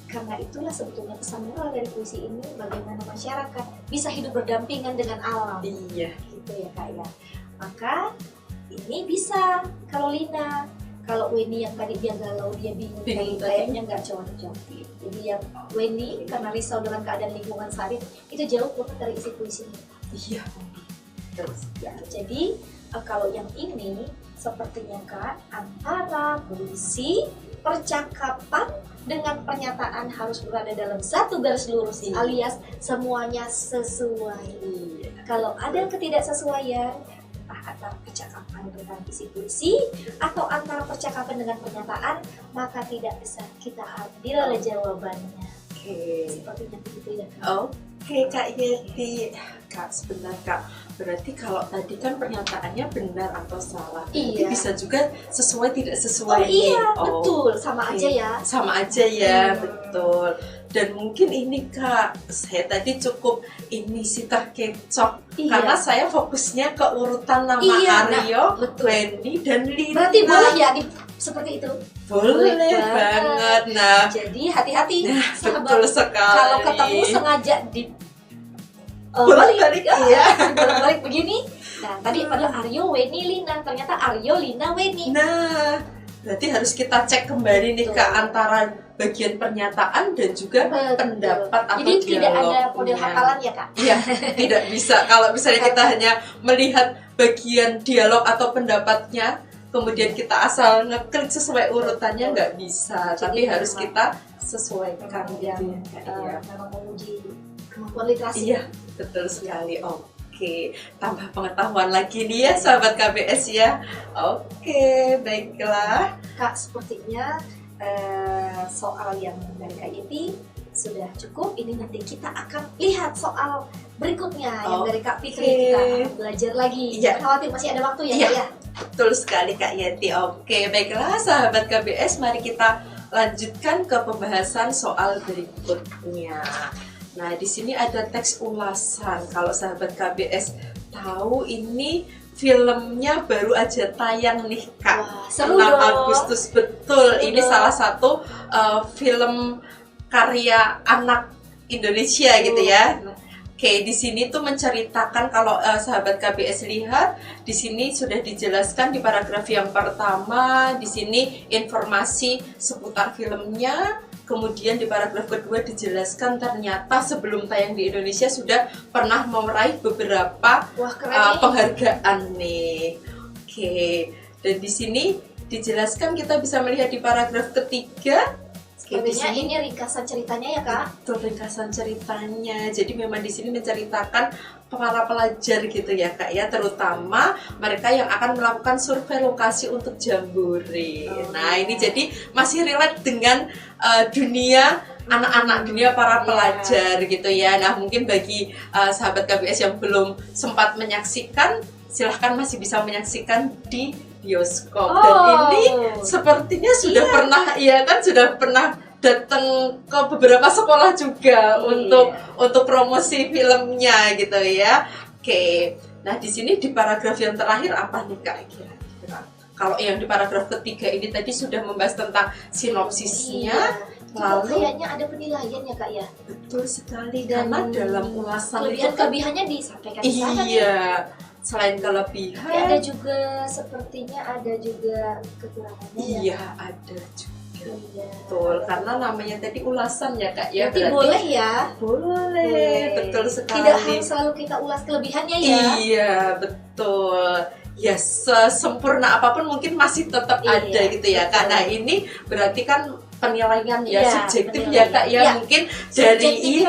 Karena itulah sebetulnya pesan moral dari puisi ini, bagaimana masyarakat bisa hidup berdampingan dengan alam. Iya. Gitu ya Kak ya. Maka ini bisa kalau Lina, kalau Weni yang tadi dia galau, dia bingung, Bingung kayaknya nggak cocok. Jadi yang Weni karena risau dengan keadaan lingkungan saat itu jauh banget dari isi puisinya. Iya. Terus. Ya, jadi kalau yang ini sepertinya Kak, antara puisi, percakapan dengan pernyataan harus berada dalam satu garis lurus, Iya. alias semuanya sesuai. Iya. Kalau ada ketidaksesuaian, entah antara percakapan dengan isi puisi atau antara percakapan dengan pernyataan, maka tidak bisa kita ambil jawabannya. Oke. Sepertinya begitu ya Kak. Oke Kak Yeti. Kak sebentar Kak. Berarti kalau tadi kan pernyataannya benar atau salah. Itu Iya. bisa juga sesuai tidak Oh sesuai nih. iya, Oh, betul, sama oke. aja ya. Sama aja ya, Hmm. betul. Dan mungkin ini Kak, saya tadi cukup ini sih terkecoh. Iya. Karena saya fokusnya ke urutan nama Iya, Aryo, betul. Wendy, dan Lina. Berarti boleh ya seperti itu. Boleh Boleh banget. Nah, Jadi hati-hati sahabat. betul sekali. Kalau ketemu sengaja di Bolak-balik, iya. bolak-balik begini. Nah, tadi padahal Aryo, Weni, Lina. Ternyata Aryo, Lina, Weni. Nah, berarti harus kita cek kembali nih Betul. Kak antara bagian pernyataan dan juga Betul. pendapat atau Jadi tidak ada model dialognya. hafalan ya Kak? Iya, tidak bisa. Kalau misalnya kita hanya melihat bagian dialog atau pendapatnya, kemudian kita asal ngeklik sesuai urutannya nggak bisa. Jadi Tapi harus memang- kita sesuaikan Memang gitu yang ya, Kak, ya. memang menguji kemampuan literasi. Iya, betul sekali. Oke, tambah pengetahuan lagi nih ya sahabat KBS ya. Oke, baiklah. Kak, sepertinya soal yang dari Kak Yeti sudah cukup. Ini nanti kita akan lihat soal berikutnya yang dari Kak Fitri. Oke. Kita akan belajar lagi. Iya. Jangan khawatir, masih ada waktu ya Iya. Kak ya. Betul sekali Kak Yeti. Oke, baiklah sahabat KBS, mari kita lanjutkan ke pembahasan soal berikutnya. Nah, di sini ada teks ulasan. Kalau sahabat KBS tahu, ini filmnya baru aja tayang nih Kak. Wah, seru 6 dong. Agustus, betul. Seru Ini dong. salah satu film karya anak Indonesia gitu ya. Oke, di sini tuh menceritakan, kalau sahabat KBS lihat, di sini sudah dijelaskan di paragraf yang pertama, di sini informasi seputar filmnya. Kemudian di paragraf kedua dijelaskan ternyata sebelum tayang di Indonesia sudah pernah meraih beberapa Wah, keren nih. penghargaan nih. Oke, dan di sini dijelaskan, kita bisa melihat di paragraf ketiga. Oke, di Sepertinya sini ini ringkasan ceritanya ya Kak. betul ringkasan ceritanya. Jadi memang di sini menceritakan para pelajar gitu ya Kak ya, terutama mereka yang akan melakukan survei lokasi untuk Jambore. Nah, ini jadi masih relate dengan dunia anak-anak, dunia para pelajar gitu ya. Nah, mungkin bagi sahabat KBS yang belum sempat menyaksikan, silahkan masih bisa menyaksikan di bioskop. Dan ini sepertinya sudah pernah, ya kan, sudah pernah datang ke beberapa sekolah juga untuk promosi filmnya gitu ya. Oke, nah di sini di paragraf yang terakhir apa nih Kak kira-kira? Kalau yang di paragraf ketiga ini tadi sudah membahas tentang sinopsisnya. Lalu kayaknya ada penilaian ya Kak ya. Betul sekali, karena dalam ulasan itu kelebihan-kelebihannya disampaikan di sana. Iya, selain kelebihan, Tapi ada juga, sepertinya ada juga kekurangannya ya. iya ada juga. Iya. Betul, karena namanya tadi ulasan ya Kak ya. Berarti boleh ya. Boleh, betul sekali. Tidak harus selalu kita ulas kelebihannya ya. Iya, betul. Ya, sesempurna apapun mungkin masih tetap ada gitu ya Kak. Nah, ini berarti kan penilaian ya, subjektif ya Kak ya, mungkin dari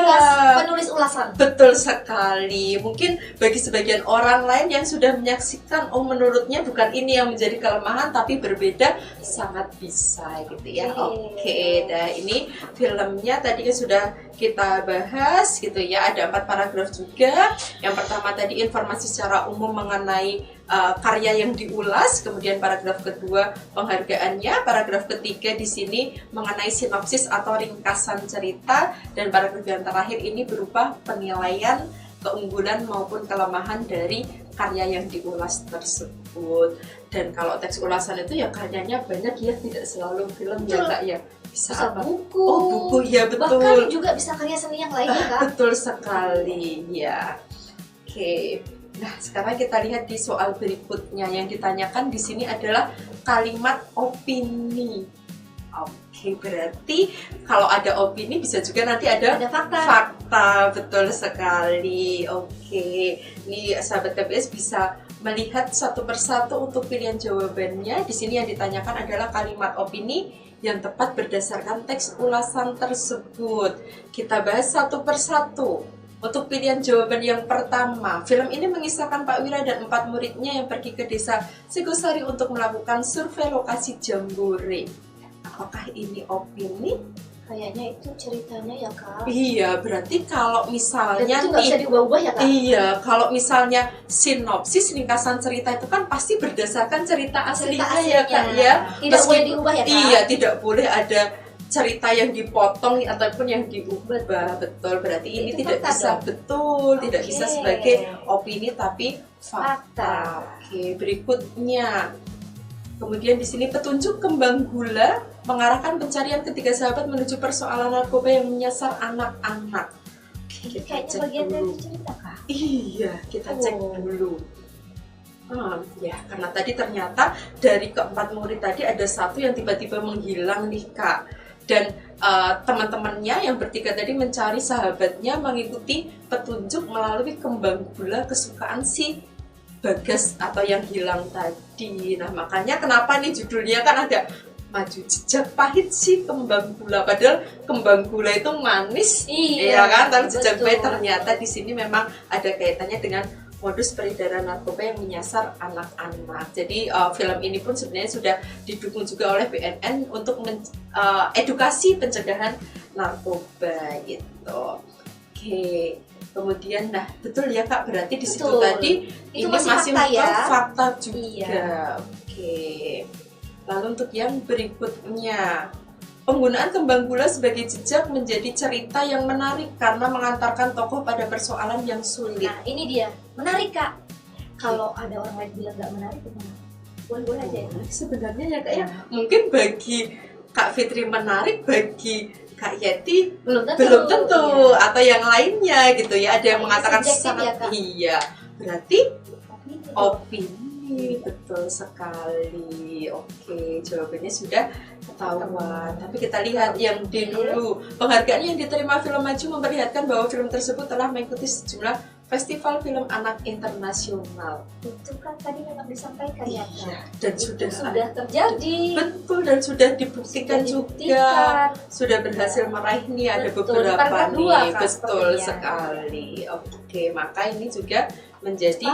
penulis ulasan. Betul sekali. Mungkin bagi sebagian orang lain yang sudah menyaksikan, oh menurutnya bukan ini yang menjadi kelemahan tapi berbeda, sangat bisa gitu ya. Oke, nah ini filmnya tadi sudah kita bahas gitu ya, ada 4 paragraf juga. Yang pertama tadi informasi secara umum mengenai karya yang diulas, kemudian paragraf kedua penghargaannya, paragraf ketiga di sini mengenai sinopsis atau ringkasan cerita, dan paragraf yang terakhir ini berupa penilaian keunggulan maupun kelemahan dari karya yang diulas tersebut. Dan kalau teks ulasan itu ya karyanya banyak ya, tidak selalu film ya Kak ya. Bisa apa? Buku. Oh, buku ya, betul. Bahkan juga bisa karya seni yang lainnya Kak. Betul sekali ya. Oke. Nah, sekarang kita lihat di soal berikutnya. Yang ditanyakan di sini adalah kalimat opini. Oke, berarti kalau ada opini bisa juga nanti ada fakta. Fakta, betul sekali. Oke, ini sahabat KBS bisa melihat satu persatu untuk pilihan jawabannya. Di sini yang ditanyakan adalah kalimat opini yang tepat berdasarkan teks ulasan tersebut. Kita bahas satu persatu. Untuk pilihan jawaban yang pertama, film ini mengisahkan Pak Wira dan 4 muridnya yang pergi ke desa Sigosari untuk melakukan survei lokasi Jambore. Apakah ini opini? Kayaknya itu ceritanya ya Kak. Iya, berarti kalau misalnya dan itu nggak bisa diubah-ubah ya Kak? Iya, kalau misalnya sinopsis, ringkasan cerita itu kan pasti berdasarkan cerita aslinya ya Kak ya. Tidak boleh diubah ya Kak? Iya, tidak boleh ada cerita yang dipotong ataupun yang diubah. Betul, berarti ini itu tidak bisa dong. Betul, tidak bisa sebagai opini tapi fakta. Oke, berikutnya. Kemudian di sini petunjuk kembang gula mengarahkan pencarian ketiga sahabat menuju persoalan narkoba yang menyasar anak-anak. Oke, kita Kayaknya cek bagian dulu. dari cerita Kak. Iya, kita cek dulu. Ya, karena tadi ternyata dari keempat murid tadi ada satu yang tiba-tiba menghilang nih Kak. Dan teman-temannya yang bertiga tadi mencari sahabatnya mengikuti petunjuk melalui kembang gula kesukaan si Bagas atau yang hilang tadi. Nah, makanya kenapa nih judulnya kan ada maju jejak pahit si kembang gula, padahal kembang gula itu manis, iya kan, tapi jejak pahit ternyata di sini memang ada kaitannya dengan modus peredaran narkoba yang menyasar anak-anak. Jadi film ini pun sebenarnya sudah didukung juga oleh BNN untuk edukasi pencegahan narkoba gitu. Oke. Kemudian, nah betul ya Kak, berarti di situ tadi itu ini masih fakta ya? fakta juga. Iya. Oke. Lalu untuk yang berikutnya, Penggunaan kembang gula sebagai jejak menjadi cerita yang menarik karena mengantarkan tokoh pada persoalan yang sulit. Nah, ini dia. Menarik, Kak. Kalau ada orang lain bilang nggak menarik, gimana? Boleh-boleh aja ya. Sebenarnya ya Kak ya, mungkin bagi Kak Fitri menarik, bagi Kak Yeti Belum tentu, Iya. atau yang lainnya gitu ya. Ada yang Ini mengatakan subjektif sangat ya, Kak? iya. Berarti Opini. opini, betul sekali. Oke, jawabannya sudah ketahuan. Tapi kita lihat yang D dulu. Penghargaan yang diterima film maju memperlihatkan bahwa film tersebut telah mengikuti sejumlah festival film anak internasional. Itu kan tadi memang disampaikan ya, Kak. Iya, dan Itu sudah terjadi. betul, dan sudah dibuktikan juga, sudah berhasil meraih nih, ada Betul, beberapa paragraf nih. dua, Kak, Betul sepertinya. sekali. Oke, maka ini juga menjadi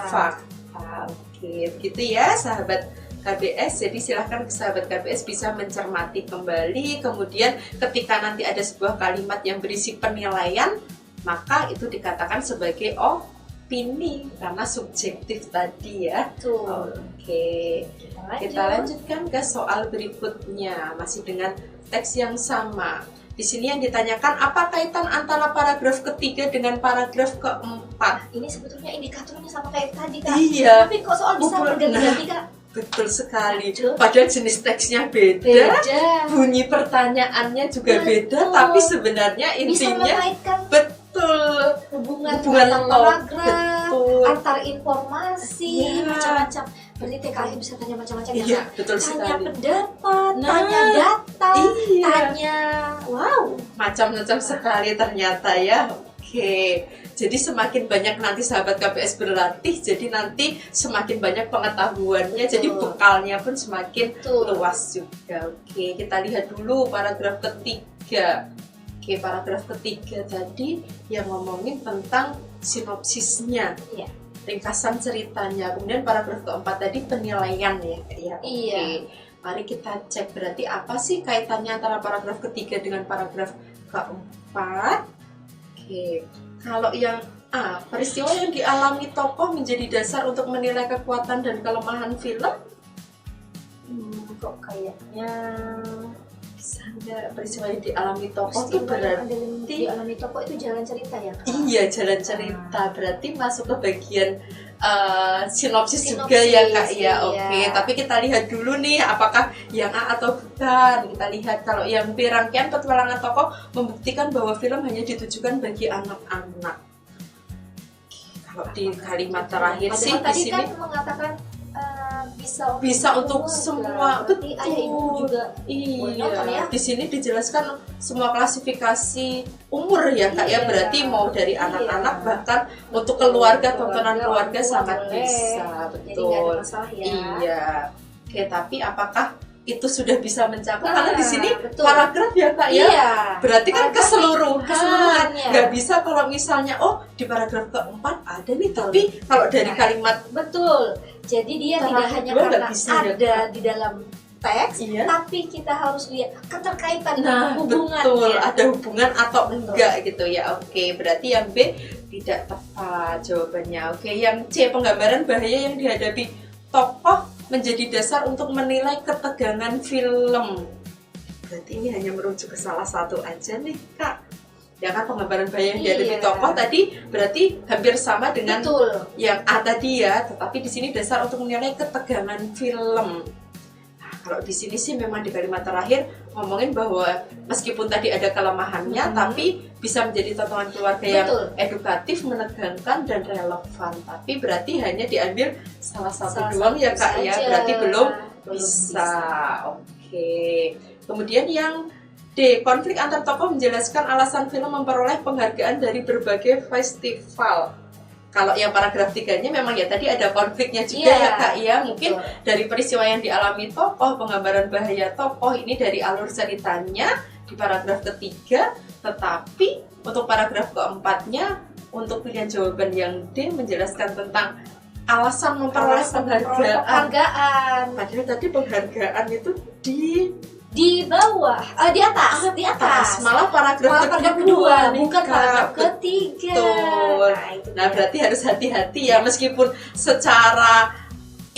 fakta. Oke, begitu ya sahabat KBS. Jadi silahkan sahabat KBS bisa mencermati kembali. Kemudian ketika nanti ada sebuah kalimat yang berisi penilaian, maka itu dikatakan sebagai opini karena subjektif tadi ya. Betul. Oke, kita lanjutkan ke soal berikutnya, masih dengan teks yang sama. Di sini yang ditanyakan, apa kaitan antara paragraf ketiga dengan paragraf keempat? Ini sebetulnya indikatornya sama kayak tadi, Kak. Iya, Tapi kok soal bisa berganti-ganti, Kak? betul sekali. Betul. Padahal jenis teksnya beda, Beda. bunyi pertanyaannya juga beda, Betul. tapi sebenarnya Bisa intinya mengaitkan betul. hubungan Hubungan antar lo- paragraf, betul. antar informasi, Iya. macam-macam. Berarti TKI bisa tanya macam-macam ya, Iya, Kak? betul Tanya sekali. pendapat, Nah, tanya data, iya. tanya wow. Macam-macam sekali ternyata ya. Oke, jadi semakin banyak nanti sahabat KBS berlatih, jadi nanti semakin banyak pengetahuannya, Betul. jadi bekalnya pun semakin Betul. luas juga. Oke, kita lihat dulu paragraf ketiga. Oke, paragraf ketiga tadi yang ngomongin tentang sinopsisnya, Iya. ringkasan ceritanya. Kemudian paragraf keempat tadi penilaian ya. Ya, oke. Iya. Mari kita cek berarti apa sih kaitannya antara paragraf ketiga dengan paragraf keempat. Oke, kalau yang A, peristiwa yang dialami tokoh menjadi dasar untuk menilai kekuatan dan kelemahan film. Kok kayaknya Bisa nggak peristiwa yang dialami tokoh itu peristiwa yang berarti dialami tokoh itu jalan cerita ya, Kak? iya jalan cerita, berarti masuk ke bagian sinopsis juga Sinopsis, ya Kak ya. iya. Oke, tapi kita lihat dulu nih apakah yang A atau bukan. Kita lihat kalau yang B, rangkaian petualangan tokoh membuktikan bahwa film hanya ditujukan bagi anak-anak. Kalau di kalimat terakhir Padahal sih di tadi sini kan mengatakan bisa untuk keluarga. semua, Berarti ayah ibu betul. juga boleh nonton ya? Iya, di sini dijelaskan semua klasifikasi umur ya Kak ya, Iya. berarti mau dari Iya. anak-anak bahkan untuk keluarga, tontonan Keluarga, keluarga orang sangat tua bisa, boleh. Jadi nggak ada betul. masalah ya. Iya. Oke, tapi apakah itu sudah bisa mencakup? Karena di sini betul. paragraf ya Kak ya. Iya. Berarti kan Paragraf keseluruhannya. Nggak bisa kalau misalnya di paragraf keempat ada nih, tapi kalau dari kalimat Betul. Jadi dia tidak Terakhir hanya dua nggak karena bisa ya, ada Kak? di dalam teks, Iya. tapi kita harus lihat keterkaitan Nah, hubungannya. betul, ada hubungan atau Betul. enggak gitu ya. Oke, berarti yang B tidak tepat jawabannya. Oke, yang C, penggambaran bahaya yang dihadapi tokoh menjadi dasar untuk menilai ketegangan film. Berarti ini hanya merujuk ke salah satu aja nih, Kak. Ya kan, penggambaran bahaya yang dihadapi Iya. tokoh tadi berarti hampir sama dengan Betul. yang A tadi ya, tetapi di sini dasar untuk menilai ketegangan film. Nah, kalau di sini sih memang di kalimat terakhir ngomongin bahwa meskipun tadi ada kelemahannya, tapi bisa menjadi tontonan keluarga yang Betul. edukatif, menegangkan dan relevan. Tapi berarti hanya diambil salah satu Salah doang ya satu Kak ya, saja. berarti belum Belum bisa. Oke. Kemudian yang D, konflik antar tokoh menjelaskan alasan film memperoleh penghargaan dari berbagai festival. Kalau yang paragraf 3-nya memang ya tadi ada konfliknya juga Iya. ya Kak ya. Mungkin Betul. dari peristiwa yang dialami tokoh, penggambaran bahaya tokoh ini dari alur ceritanya di paragraf ketiga, tetapi untuk paragraf keempatnya untuk pilihan jawaban yang D menjelaskan tentang alasan memperoleh penghargaan. Padahal tadi penghargaan itu Di bawah, di atas, di atas. malah paragraf Paragraf kedua nih, bukan Kak. paragraf ketiga. Betul. Nah, itu Nah, dia. berarti harus hati-hati ya, meskipun secara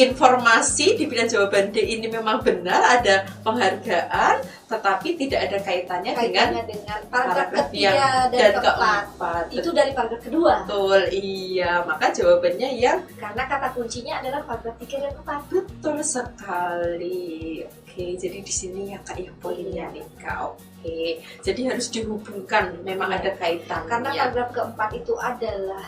informasi di pilihan jawaban D ini memang benar, ada penghargaan, tetapi tidak ada kaitannya dengan paragraf paragraf ketiga yang dan keempat. keempat. Itu dari paragraf kedua. Betul, iya. Maka jawabannya yang Karena kata kuncinya adalah paragraf 3 dan 4. betul sekali. Oke, jadi di sini ya Kak ya poinnya nih Kak. Oke, jadi harus dihubungkan, memang ada kaitannya. Karena paragraf keempat itu adalah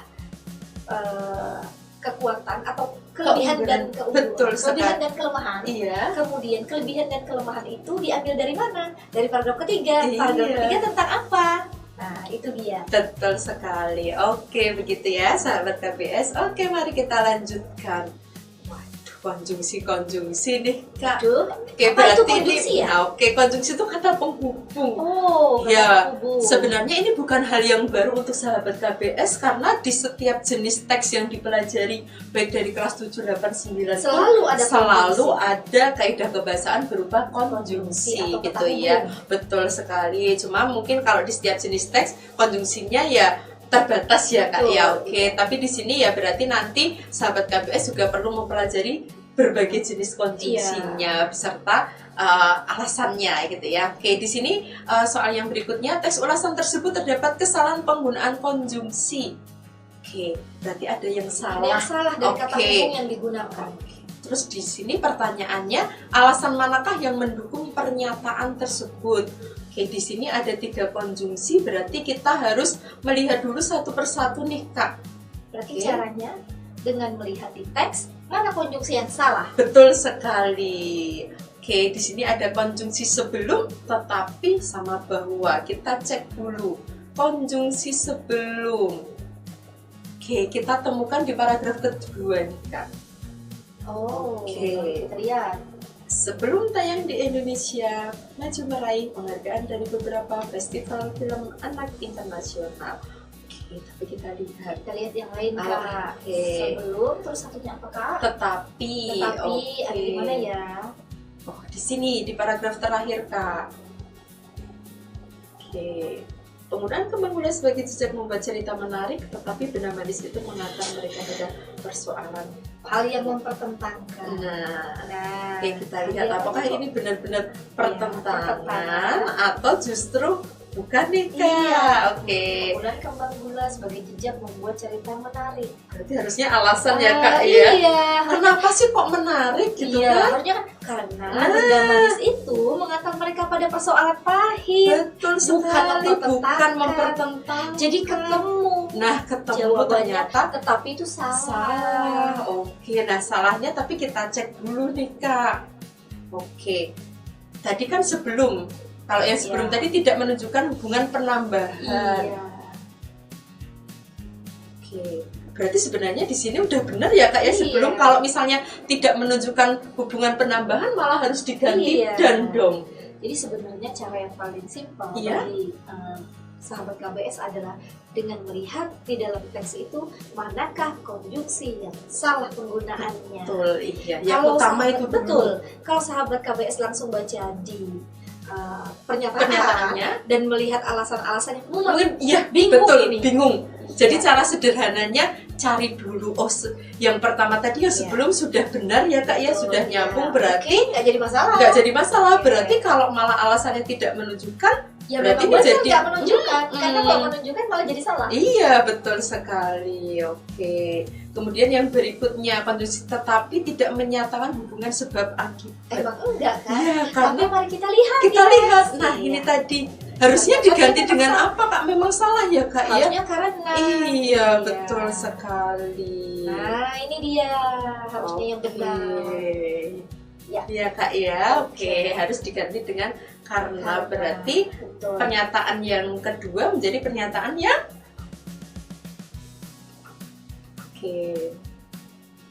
kekuatan atau kelebihan dan keunggulan. Betul Kelebihan sekali. dan kelemahan. Iya. Kemudian kelebihan dan kelemahan itu diambil dari mana? Dari paragraf ketiga. Paragraf Iya. ketiga tentang apa? Nah, itu dia. Betul sekali. Oke, begitu ya sahabat KBS. Oke, mari kita lanjutkan. Waduh, konjungsi nih Kak. Aduh, Oke, apa itu berarti konjungsi ini, ya? nah, oke, konjungsi itu kata penghubung. Oh, Ya, kata hubung. sebenarnya ini bukan hal yang baru untuk sahabat KBS karena di setiap jenis teks yang dipelajari baik dari kelas 7, 8, 9 Selalu ada selalu konjungsi. ada kaidah kebahasaan berupa konjungsi Atau gitu kata ya. hubung. Betul sekali. Cuma mungkin kalau di setiap jenis teks konjungsinya ya terbatas ya Kak Betul. ya. Oke, tapi di sini ya berarti nanti sahabat KBS juga perlu mempelajari berbagai jenis konjungsinya beserta alasannya gitu ya. Oke, di sini soal yang berikutnya, teks ulasan tersebut terdapat kesalahan penggunaan konjungsi. Oke, berarti ada yang Ada salah. yang salah dari kata Oke. hubung yang digunakan. Terus di sini pertanyaannya, alasan manakah yang mendukung pernyataan tersebut? Oke, di sini ada 3 konjungsi, berarti kita harus melihat dulu satu persatu nih Kak. Berarti Oke. caranya dengan melihat di teks mana konjungsi yang salah. Betul sekali. Oke, di sini ada konjungsi sebelum tetapi sama bahwa. Kita cek dulu konjungsi sebelum. Oke, kita temukan di paragraf kedua nih Kak. Oh, Oke. kita lihat. Sebelum tayang di Indonesia, maju meraih penghargaan dari beberapa festival film anak internasional. Oke, tapi kita lihat. Kita lihat yang lain Oh, Kak. oke. Sebelum terus satunya apa Kak? Tetapi, Tetapi ada di mana ya? Oh, di sini di paragraf terakhir Kak. Oke. Penggunaan kembang gula sebagai jejak membuat cerita menarik, tetapi benda manis itu mengatakan mereka ada persoalan. Hal yang mempertentangkan. Nah, oke, kita hal lihat yang apakah apa? ini benar-benar pertentangan. pertentangan atau justru bukan nih Kak. Iya. Oke. Penggunaan kembang gula sebagai jejak membuat cerita menarik. Berarti harusnya alasan ya Kak ya. Iya. Kenapa sih kok menarik gitu Iya, kan? harusnya kan karena Ah. benda manis itu mengantar mereka pada persoalan pahit. Betul Bukan sekali, bukan mempertentangkan. mempertentangkan. Jadi ketemu Nah, ketemu jawabannya, ternyata tetapi itu salah. salah. Oke, nah salahnya tapi kita cek dulu nih Kak. Oke. Tadi kan sebelum, kalau yang sebelum Iya. tadi tidak menunjukkan hubungan penambahan. Iya. Oke. Berarti sebenarnya di sini udah benar ya Kak ya, Iya. sebelum kalau misalnya tidak menunjukkan hubungan penambahan malah harus diganti Iya. dan dong. Jadi sebenarnya cara yang paling simpel Iya. bagi sahabat KBS adalah dengan melihat di dalam teks itu manakah konjungsi yang salah penggunaannya. Betul, iya. Yang Kalau utama sahabat- itu betul. Kalau sahabat KBS langsung baca di pernyataan pernyataannya. dan melihat alasan-alasannya, Mungkin iya bingung betul, ini. bingung. Jadi Iya. cara sederhananya cari dulu. Oh, yang pertama tadi yang Iya. sebelum sudah benar ya Kak ya, Betul, sudah iya. nyambung, berarti Oke, nggak jadi masalah. nggak jadi masalah. Oke. Berarti kalau malah alasannya tidak menunjukkan, Ya berarti memang benar menjadi- nggak menunjukkan, karena Hmm. kalau menunjukkan malah jadi salah. iya betul sekali. Oke. Kemudian yang berikutnya konjungsi tetapi tidak menyatakan hubungan sebab akibat. Emang enggak kan? Iya, Tapi karena mari kita lihat. kita ya. lihat. Nah, Iya. ini tadi harusnya Harusnya diganti memang dengan salah. apa Kak? Memang salah ya Kak ya? Harusnya karena. Iya, betul sekali. Nah, ini dia harusnya yang benar. Oke. Ya. Iya Kak ya. Oke, Oke. harus diganti dengan karena. Karena. Berarti Betul. pernyataan yang kedua menjadi pernyataan yang Oke.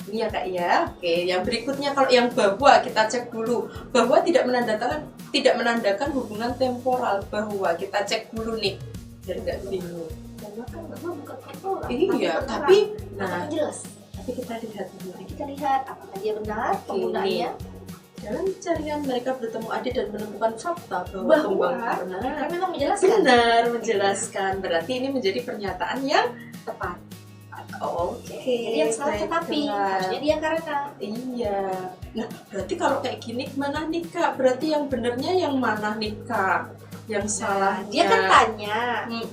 Ini ya Kak ya. Oke, yang berikutnya kalau yang bahwa kita cek dulu bahwa tidak menandakan hubungan temporal, bahwa kita cek dulu nih biar nggak bingung. Karena kan bahwa bukan temporal. Iya, tapi tapi nah jelas. tapi kita lihat dulu. Kita lihat apakah dia benar Oke, penggunaannya. Dalam carian mereka bertemu adik dan menemukan fakta bahwa Bahwa kembang kan memang menjelaskan. benar menjelaskan. Berarti ini menjadi pernyataan yang Tepat. Oke. Jadi yang salah tetapi, baiklah. harusnya dia karena. Iya. Nah, berarti kalau kayak gini gimana nih Kak? Berarti yang benernya yang mana nih Kak? Yang salahnya? Dia kan tanya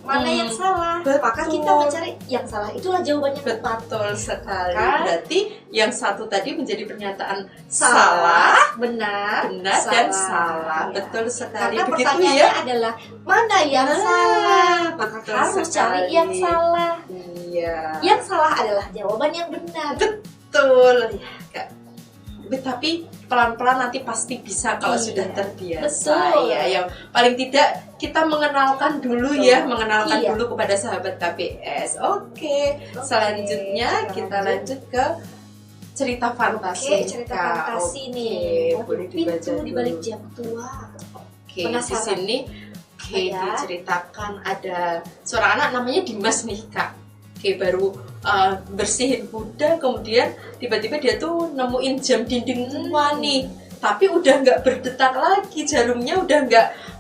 mana yang salah, maka Betul. kita mencari yang salah, itulah jawabannya tepat. Betul sekali. Kan? Berarti yang satu tadi menjadi pernyataan Salah, benar, dan salah. Ya. Betul sekali. Karena Begitu pertanyaannya ya. mana mana yang Nah, salah, maka betul harus sekali. cari yang salah. Iya. Yang salah adalah jawaban yang benar. Betul. Kak. Tapi pelan-pelan nanti pasti bisa kalau Iya, sudah terbiasa. betul. Ya, yang paling tidak kita mengenalkan dulu Betul. ya, mengenalkan Iya. dulu kepada sahabat KBS. Oke. Selanjutnya kita lanjut ke cerita fantasi. Oke, cerita Kak. fantasi Oke, nih. boleh dibaca Pintu di dulu. balik jam tua. Oke, di Penasaran? sini oke, Ya. diceritakan ada seorang anak namanya Dimas nih Kak. Oke, baru bersihin kuda, kemudian tiba-tiba dia tuh nemuin jam dinding tua nih. Tapi udah nggak berdetak lagi, jarumnya udah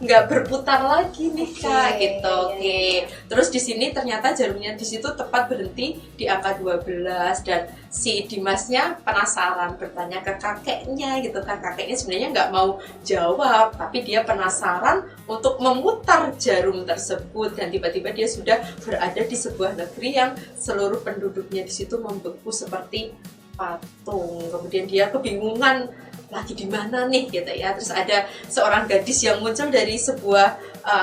nggak berputar lagi nih Kak, Oke, gitu. iya, Oke. Terus di sini ternyata jarumnya di situ tepat berhenti di angka 12 dan si Dimasnya penasaran bertanya ke kakeknya gitu kan. Kakeknya sebenarnya nggak mau jawab, tapi dia penasaran untuk memutar jarum tersebut dan tiba-tiba dia sudah berada di sebuah negeri yang seluruh penduduknya di situ membeku seperti patung. Kemudian dia kebingungan lagi di mana nih gitu ya. Terus ada seorang gadis yang muncul dari sebuah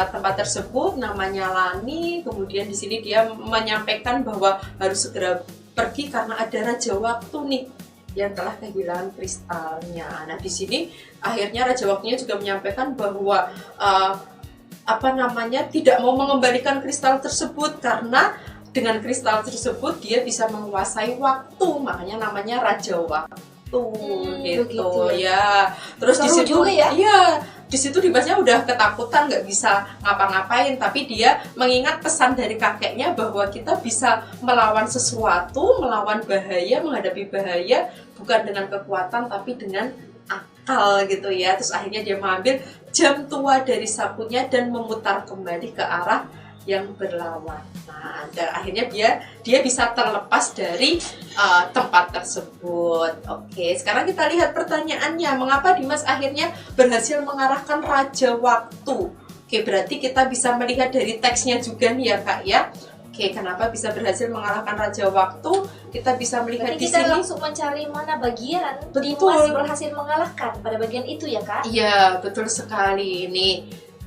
tempat tersebut namanya Lani. Kemudian di sini dia menyampaikan bahwa harus segera pergi karena ada raja waktu nih yang telah kehilangan kristalnya. Nah, di sini akhirnya raja waktunya juga menyampaikan bahwa tidak mau mengembalikan kristal tersebut karena dengan kristal tersebut dia bisa menguasai waktu, makanya namanya raja waktu. Gitu begitu ya. Terus di Seru situ juga ya. iya, di situ Dimasnya udah ketakutan nggak bisa ngapa-ngapain, tapi dia mengingat pesan dari kakeknya bahwa kita bisa melawan sesuatu, melawan bahaya, menghadapi bahaya bukan dengan kekuatan tapi dengan akal gitu ya. Terus akhirnya dia mengambil jam tua dari sapunya dan memutar kembali ke arah yang berlawan. Nah, dan akhirnya dia bisa terlepas dari tempat tersebut. Oke, sekarang kita lihat pertanyaannya. Mengapa Dimas akhirnya berhasil mengarahkan Raja Waktu? Oke, berarti kita bisa melihat dari teksnya juga nih ya Kak ya. Oke, kenapa bisa berhasil mengalahkan Raja Waktu? Kita bisa melihat Berarti di kita sini. langsung mencari mana bagian Betul. Dimas berhasil mengalahkan pada bagian itu ya Kak? Iya, betul sekali.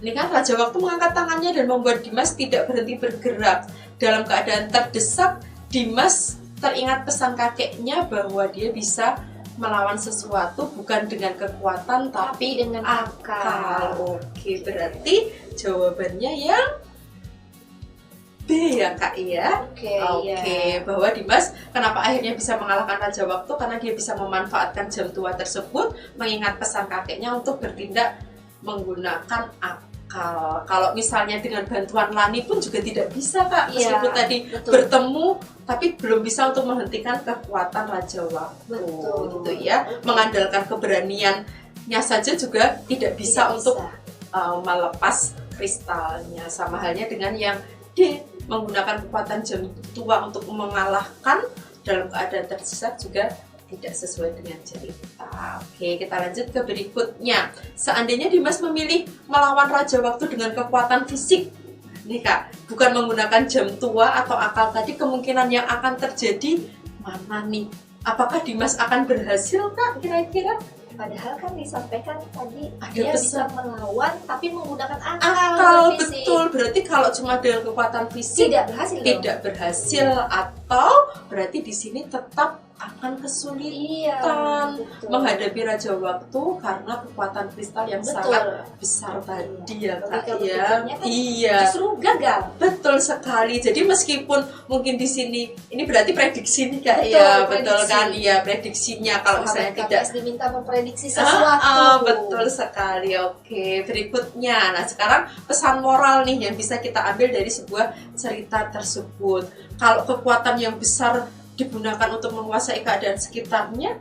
Ini kan Raja Waktu mengangkat tangannya dan membuat Dimas tidak berhenti bergerak. Dalam keadaan terdesak, Dimas teringat pesan kakeknya bahwa dia bisa melawan sesuatu bukan dengan kekuatan tapi dengan akal. Oke, berarti jawabannya yang B ya Kak ya. Oke, Oke, bahwa Dimas kenapa akhirnya bisa mengalahkan Raja Waktu karena dia bisa memanfaatkan jam tua tersebut, mengingat pesan kakeknya untuk bertindak menggunakan akal. Kalau misalnya dengan bantuan Lani pun juga tidak bisa Kak, meskipun tadi betul. bertemu tapi belum bisa untuk menghentikan kekuatan Raja Waktu. Betul. Gitu ya. Mengandalkan keberaniannya saja juga tidak bisa untuk melepas kristalnya. Sama halnya dengan yang D, menggunakan kekuatan jam tua untuk mengalahkan dalam keadaan terdesak juga tidak sesuai dengan cerita. Oke, kita lanjut ke berikutnya. Seandainya Dimas memilih melawan Raja Waktu dengan kekuatan fisik, nih Kak, bukan menggunakan jam tua atau akal tadi, kemungkinan yang akan terjadi mana nih? Apakah Dimas akan berhasil Kak kira-kira? Padahal kan disampaikan tadi Ada dia bisa pesan. melawan tapi menggunakan Akal, bukan fisik. betul. Berarti kalau cuma dengan kekuatan fisik Tidak berhasil dong. tidak berhasil, atau berarti di sini tetap akan kesulitan Iya, betul. menghadapi Raja Waktu karena kekuatan kristal yang Betul. sangat besar tadi ya Kak Logika ya. berpikirnya kan Iya, justru gagal. betul sekali. Jadi meskipun mungkin di sini ini berarti prediksi nih Kak Betul, ya, betul prediksi. kan? Iya, prediksinya kalau misalnya Sahabat tidak KPS diminta memprediksi sesuatu. betul sekali. Oke, berikutnya. Nah, sekarang pesan moral nih yang bisa kita ambil dari sebuah cerita tersebut. Kalau kekuatan yang besar digunakan untuk menguasai keadaan sekitarnya,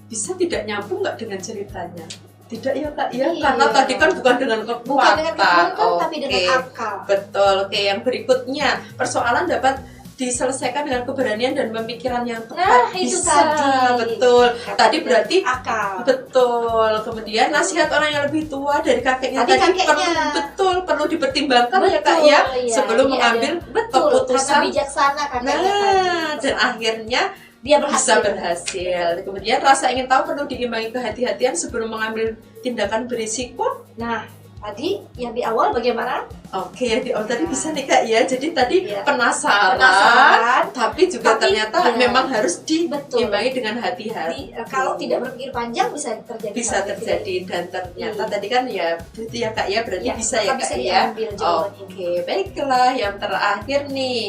bisa tidak nyambung nggak dengan ceritanya? Tidak ya Kak ya, Iya. karena tadi kan bukan dengan kekuatan. Bukan dengan kekuatan Oke. tapi dengan akal. Betul. Oke, yang berikutnya, persoalan dapat diselesaikan dengan keberanian dan pemikiran yang tepat. Nah, itu bisa, tadi. betul. Tadi berarti akal. betul. Kemudian nasihat orang yang lebih tua dari kakeknya Tadi tadi kakeknya. perlu dipertimbangkan ya Kak Betul, ya, iya. sebelum Jadi mengambil betul, keputusan. karena bijaksana kakeknya Nah, tadi. dan akhirnya dia bisa berhasil. Kemudian rasa ingin tahu perlu diimbangi kehati-hatian sebelum mengambil tindakan berisiko. Nah, tadi yang di awal bagaimana? Oke, yang di awal tadi bisa nih Kak ya. Jadi tadi Iya. penasaran, tapi juga ternyata iya. memang harus Betul. diimbangi dengan hati-hati. Kalau tidak berpikir panjang bisa terjadi. Bisa hal yang terjadi, dan ternyata Iya. tadi kan ya berarti ya Kak ya, berarti Ya, bisa ya maka Kak bisa ya. diambil jawaban ini. Oke, baiklah yang terakhir nih.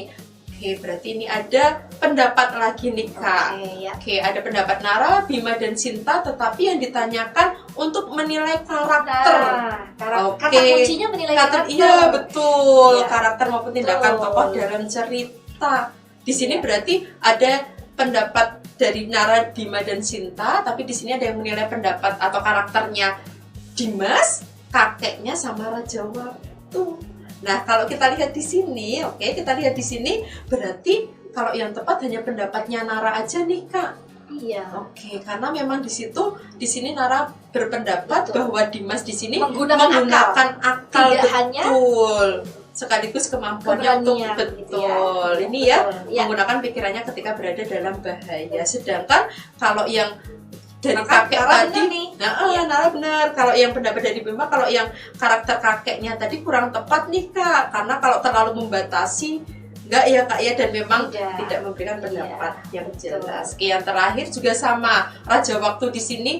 Oke, berarti ini ada pendapat lagi nih Kak. Oke, ya. Oke, ada pendapat Nara, Bima, dan Sinta, tetapi yang ditanyakan untuk menilai karakter. Nah, Oke. kata kuncinya menilai karakter. Iya, betul. Iya. Karakter maupun tindakan Betul. tokoh dalam cerita. Di sini Iya. berarti ada pendapat dari Nara, Bima, dan Sinta, tapi di sini ada yang menilai pendapat atau karakternya Dimas, kakeknya, sama Raja Waktu. Nah, kalau kita lihat di sini, oke, kita lihat di sini berarti kalau yang tepat hanya pendapatnya Nara aja nih, Kak. Iya. Oke, karena memang di sini Nara berpendapat Betul. bahwa Dimas di sini Menggunakan akal, Tidak hanya betul, sekaligus kemampuannya untuk keberanian, betul. gitu ya. Ini ya, Betul. Ya. menggunakan pikirannya ketika berada dalam bahaya. Sedangkan kalau yang dari Maka kakek Nara tadi, benar nih. Iya. Nara benar. Kalau yang pendapat dari Bima, kalau yang karakter kakeknya tadi kurang tepat nih Kak, karena kalau terlalu membatasi, enggak ya Kak ya, dan memang tidak memberikan pendapat yang jelas. Oke, yang terakhir juga sama, Raja Waktu di sini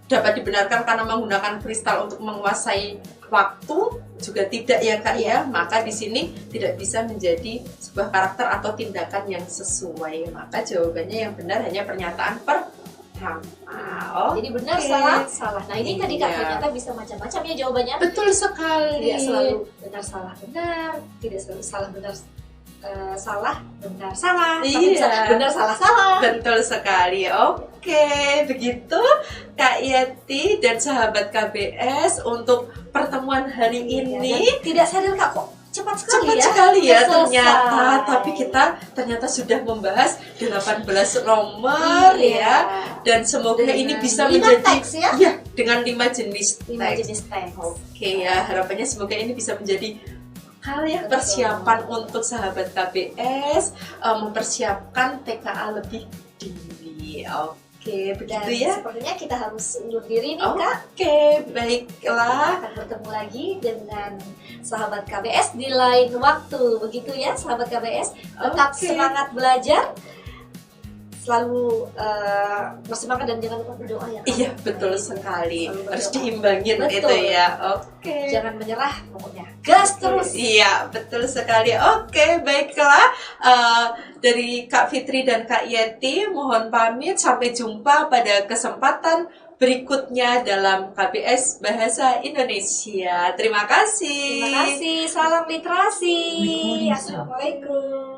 dapat dibenarkan karena menggunakan kristal untuk menguasai waktu, juga tidak ya Kak ya. Maka di sini tidak bisa menjadi sebuah karakter atau tindakan yang sesuai. Maka jawabannya yang benar hanya pernyataan pertama. Jadi benar, salah. Nah, ini tadi Kak, ternyata bisa macam-macam ya jawabannya. Betul sekali. Tidak selalu benar salah benar, tidak selalu salah benar salah benar salah, tapi bisa benar salah salah. Betul sekali. Oke, begitu Kak Yeti dan sahabat KBS untuk pertemuan hari ini. Tidak sadar Kak, kok cepat sekali ya Selesai. ternyata. Tapi kita ternyata sudah membahas 18 nomor ya, dan semoga Dengan ini bisa 5 menjadi teks ya? Ya, dengan 5 jenis 5 teks. jenis teks. Oke ya, harapannya semoga ini bisa menjadi hal yang Betul. persiapan untuk sahabat KBS, mempersiapkan TKA lebih dini. Oke, Dan begitu ya. sepertinya kita harus undur diri nih Kak. Oke, baiklah. Akan bertemu lagi dengan sahabat KBS di lain waktu. Begitu ya sahabat KBS. Tetap Oke. semangat belajar. Selalu bersemangat dan jangan lupa berdoa ya Kak. Iya, betul sekali. Selalu Harus berdoa. diimbangin Betul. itu ya. Oke. Jangan menyerah, pokoknya gas terus. Iya, betul sekali. Oke, baiklah. Dari Kak Fitri dan Kak Yeti, mohon pamit. Sampai jumpa pada kesempatan berikutnya dalam KBS Bahasa Indonesia. Terima kasih. Terima kasih. Salam literasi. Assalamualaikum.